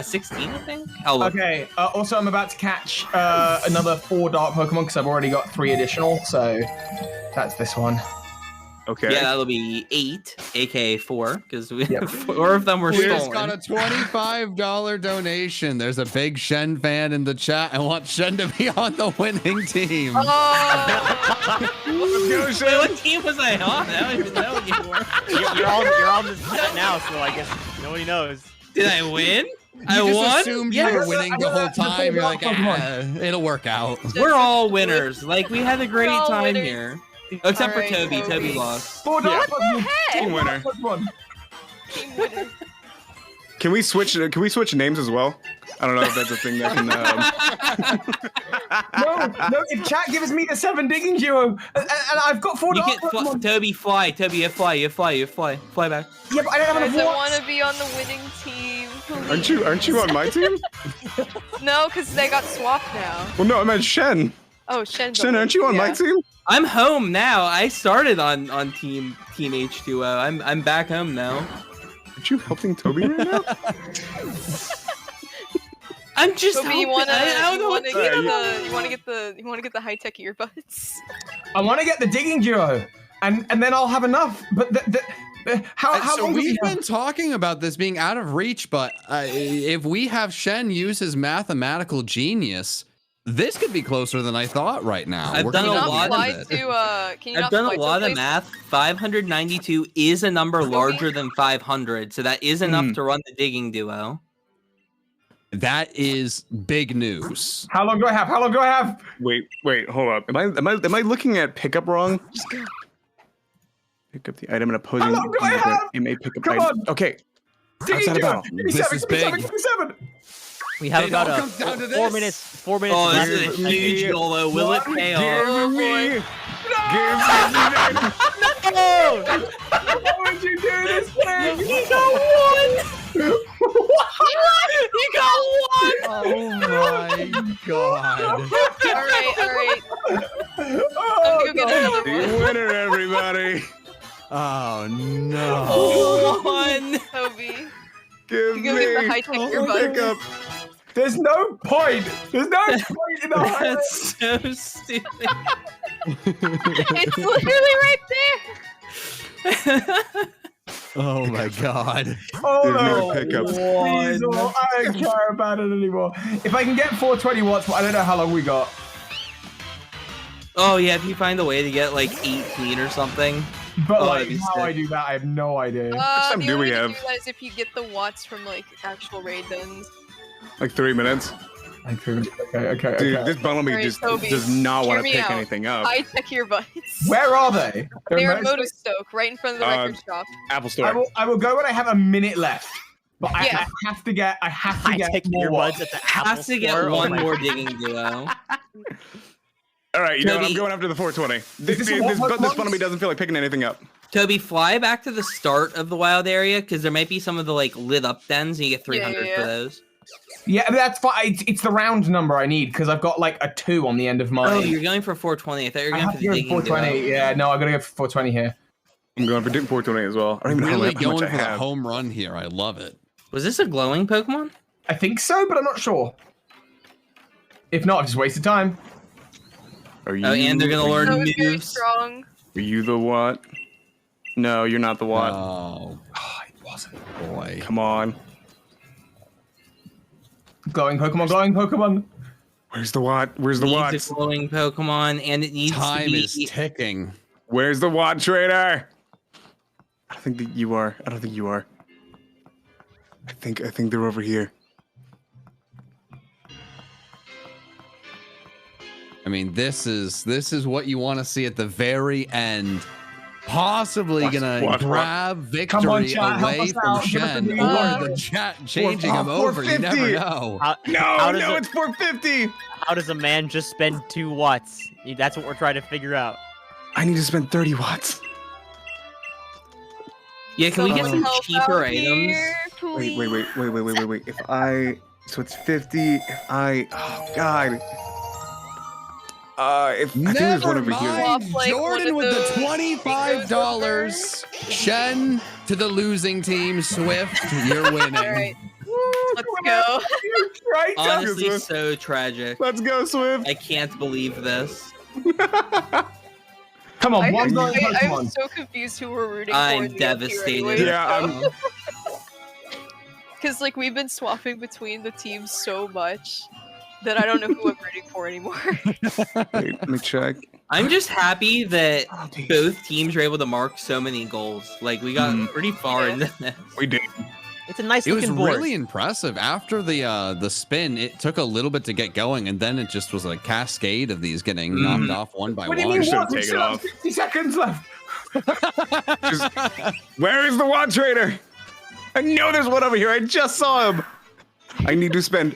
16, I think. I'll look. Okay. Also, I'm about to catch another 4 dark Pokemon because I've already got 3 additional. So that's this one. Okay. Yeah, that'll be 8, aka 4, because Yep. 4 of them were We just got stolen. a $25 donation. There's a big Shen fan in the chat. I want Shen to be on the winning team. Oh. Let's go, Wait, Shen. what team was I on? I don't even know anymore. You're on this set now, so I guess nobody knows. Did I win? You I just won? assumed Yeah, you were I winning got the whole the full time. You're like, Pokemon. it'll work out. We're all winners. Like, we had a great all time winners. here. Except for Alright, Toby. Toby. Toby lost. 4 dark What Pokemon. the heck? Team winner. Pokemon. Team winner. Can we switch? Can we switch names as well? I don't know if that's a thing that can. No. If chat gives me the 7 digging duo, and I've got 4 You dark get Pokemon. Toby, fly. Toby, you fly. You fly. You fly. Fly back. Yeah, but I don't have Guys, enough I want watts. to be on the winning team. Please. Aren't you on my team? No, because they got swapped now. Well, no, I meant Shen. Oh, Shen's Shen, aren't you on my team? I'm home now. I started on team H2O. I'm back home now. Aren't you helping Toby right now? I'm just Toby, hoping. you wanna, I don't know what to do. you wanna get the high tech earbuds? I want to get the digging duo, and then I'll have enough. But how So long do we we've have? been talking about this being out of reach, but if we have Shen use his mathematical genius, this could be closer than I thought right now. I've We're done Can you gonna a not lot be fly with it. to? Can you I've not done fly a lot of someplace? math. 592 is a number larger than 500, so that is enough to run the digging duo. That is big news. How long do I have? How long do I have? Wait, hold up. Am I looking at pickup wrong? Pick up the item and opposing. How long do I have? You may pick up Come item. on. Okay. Digging Outside of duo. battle. Give me This 7. is Give me 7. big. Give me 7. We have It all about comes down to 4 this. minutes. 4 minutes Oh, left. this is a huge YOLO. Will it pay off? Give me. Oh, boy. Give me. Why would you do this thing? He got one. He got one. Oh my god. All right. Oh, I'm gonna go get another The one. winner, everybody. Oh no. One. Toby. Give You go get the high tech earbuds. pick up. There's no point. There's no point in the whole That's so stupid. It's literally right there. Oh my god. Oh There's no. no pickups. Please, oh, I don't care about it anymore. If I can get 420 watts, I don't know how long we got. Oh yeah, if you find a way to get like 18 or something. But Oh, like that'd be how sick. I do that, I have no idea. time The do only we way to have? do that is if you get the watts from like actual raid dens. Like 3 minutes. Okay. Dude, this bundle me Alright, just Toby, does not hear want to me pick out. anything up. High tech earbuds. Where are they? They're in in Motostoke, right in front of the record shop. Apple Store. I will go when I have a minute left. But Yeah. I have to get High-tech more watts. earbuds at the Apple Has to get Store. one Oh my more digging duo. All right, you know what? I'm Toby- going after the 420. This this a what bundle me month? doesn't feel like picking anything up. Toby, fly back to the start of the wild area because there might be some of the like lit up dens and you get 300 Yeah. for those. Yeah, but that's fine. It's the round number I need because I've got like a 2 on the end of mine. Oh, you're going for 420. I thought you were I going have for to the go digging for 420. duo. Yeah, no, I gotta go for 420 here. I'm going for 420 as well. I don't even know Really how going much for I the have. home run here. I love it. Was this a glowing Pokemon? I think so, but I'm not sure. If not, I've just wasted time. Are you, Oh, and they're gonna learn So it's very moves. strong. Are you the what? No, you're not the what. Oh Oh, it wasn't. boy. Come on. Glowing Pokemon. Where's the what? Where's the what? Needs a glowing Pokemon, and it needs Time to be. is ticking. Where's the what trader? I don't think that you are. I don't think you are. I think they're over here. I mean, this is what you want to see at the very end. Possibly What? gonna What? grab victory Come on, chat, help away us from out. Give us Shen, the or reward. the chat changing him over. You 450. never know. How No, does no, it- it's 450. How does a man just spend 2 watts? That's what we're trying to figure out. I need to spend 30 watts. Yeah, can we get Someone some help cheaper out items? here, Wait. please. If I, so it's 50. Oh God. I think there's one Never over here. mind. Swap, like, Jordan one of with the those $25. Shen to the losing team. Swift, you're winning. All right, let's go. Right? Honestly, Swift. so tragic. Let's go, Swift. I can't believe this. Come on, one I'm glowing Pokemon. so confused who we're rooting for. I'm in the devastated. Yeah, Because like we've been swapping between the teams so much that I don't know who I'm rooting for anymore. Wait, let me check. I'm just happy that Oh, dude. both teams were able to mark so many goals. Like we got pretty far in this. We did. It's a nice It was looking board. really impressive. After the spin, it took a little bit to get going, and then it just was a cascade of these getting knocked off one by What do you one. mean? should've What? We taken still have off. 60 seconds left. Where is the Watt Trader? I know there's one over here. I just saw him. I need to spend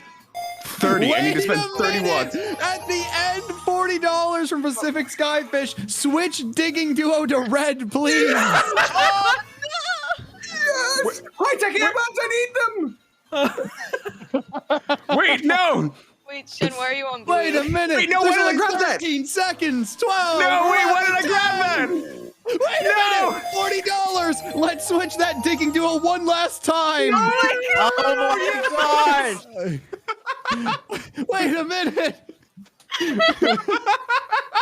30. I need to Wait spend a 30 minute! watts. At the end, $40 from Pacific Skyfish. Switch digging duo to red, please. Oh, Yes! High-tech earbuds, I need them! Wait, no! wait, Shin, why are you on blue? Wait a minute. Wait, no, There's why did I only grab that? 13 seconds. 12. No, wait, why did I 10. grab that? Wait a No! minute. $40. Let's switch that digging duo one last time. Oh my god! Wait a minute.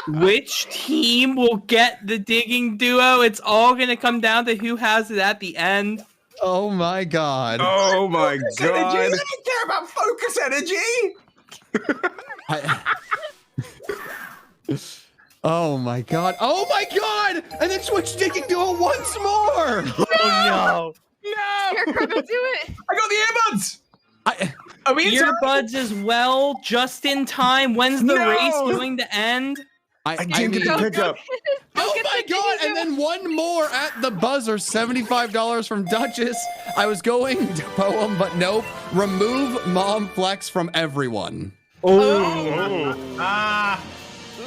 Which team will get the digging duo? It's all gonna come down to who has it at the end. Oh my god. Oh my Focus energy! I god. don't care about focus energy! Oh my god. Oh my god. And then switch digging duo once more. Oh Scarecrow, go do it. I got the earbuds! I, Are we in time? Earbuds as well, just in time. When's the No! race going to end? I can't get mean- the pickup. Oh get my the god! digging And then one more at the buzzer, $75 from Duchess. I was going to poem, but nope. Remove Mom Flex from everyone. Oh. Ah!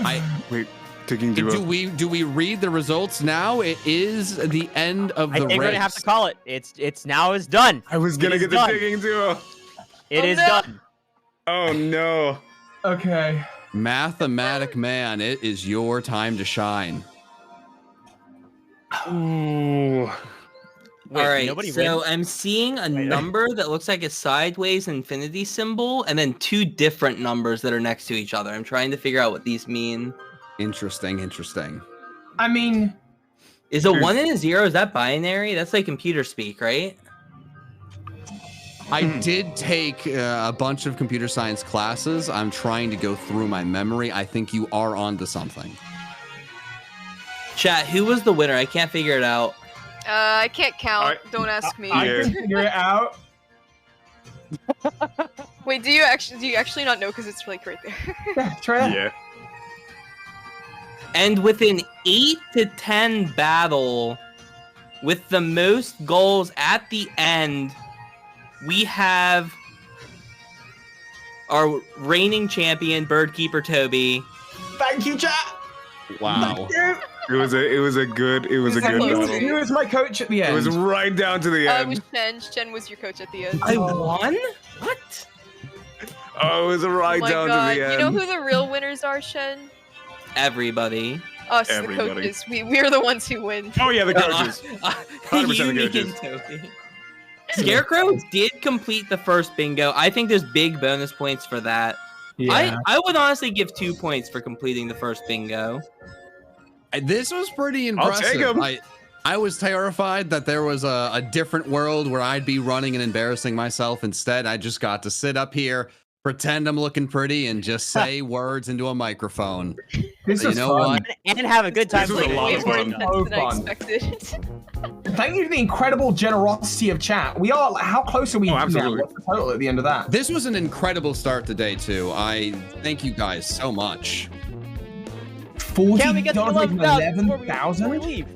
I Wait. Taking Do we read the results now? It is the end of the I think race. we're gonna have to call it. It's now is done. I was gonna It is get the done. taking duo. It Oh, is no. done. Oh no. Okay. Mathematic man, it is your time to shine. Ooh. Wait, All right, nobody so wins? I'm seeing a Wait. number that looks like a sideways infinity symbol, and then two different numbers that are next to each other. I'm trying to figure out what these mean. Interesting. I mean, Is a 1 and a 0, is that binary? That's like computer speak, right? I did take a bunch of computer science classes. I'm trying to go through my memory. I think you are onto something. Chat, who was the winner? I can't figure it out. I can't count. Don't ask me. I can figure it out. Wait, do you actually not know? Because it's like right there. Yeah, try that. Yeah. And with an 8 to 10 battle, with the most goals at the end, we have our reigning champion, Birdkeeper Toby. Thank you, chat. Wow. Thank you. It was a good Close battle. to He was my coach at the It end. was right down to the It end. was Shen. Shen was your coach at the end. I won? What? Oh, it was Oh right my down god. to the end. You know who the real winners are, Shen? Everybody. Us, Everybody. the coaches. We're the ones who win. Oh yeah, the coaches. 100% You, the me, coaches. and Toby. Scarecrow did complete the first bingo. I think there's big bonus points for that. Yeah. I would honestly give 2 points for completing the first bingo. This was pretty I'll impressive. take 'em. I was terrified that there was a different world where I'd be running and embarrassing myself. Instead, I just got to sit up here, pretend I'm looking pretty, and just say words into a microphone. This You was know fun. what? And have a good time This was a playing lot it. of Way more fun. intense So than I fun. expected. Thank you for the incredible generosity of chat. We are. How close are we Oh, now? absolutely. What's the total at the end of that? This was an incredible start to day 2. I thank you guys so much. Can we get to $40 11,000 before we 11,000? leave?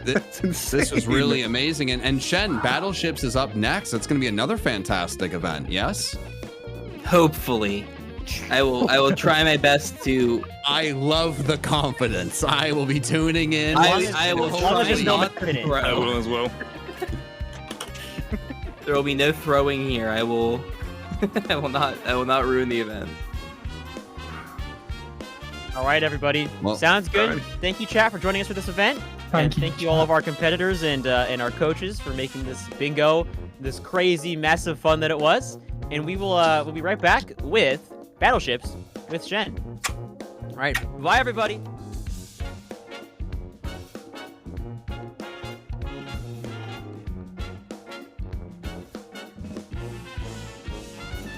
That's insane. This was really amazing. And Shen, Battleships is up next. It's going to be another fantastic event. Yes? Hopefully. I will try my best to I love the confidence. I will be tuning in. I will As long as there's try no not method in to it. I throw. will as well. There will be no throwing here. I will I will not ruin the event. All right, everybody. Well, Sounds good. all right. Thank you, chat, for joining us for this event. Thank you, Thank you all of our competitors and our coaches for making this bingo this crazy, massive fun that it was. And we'll be right back with Battleships with Shen. All right. Bye, everybody.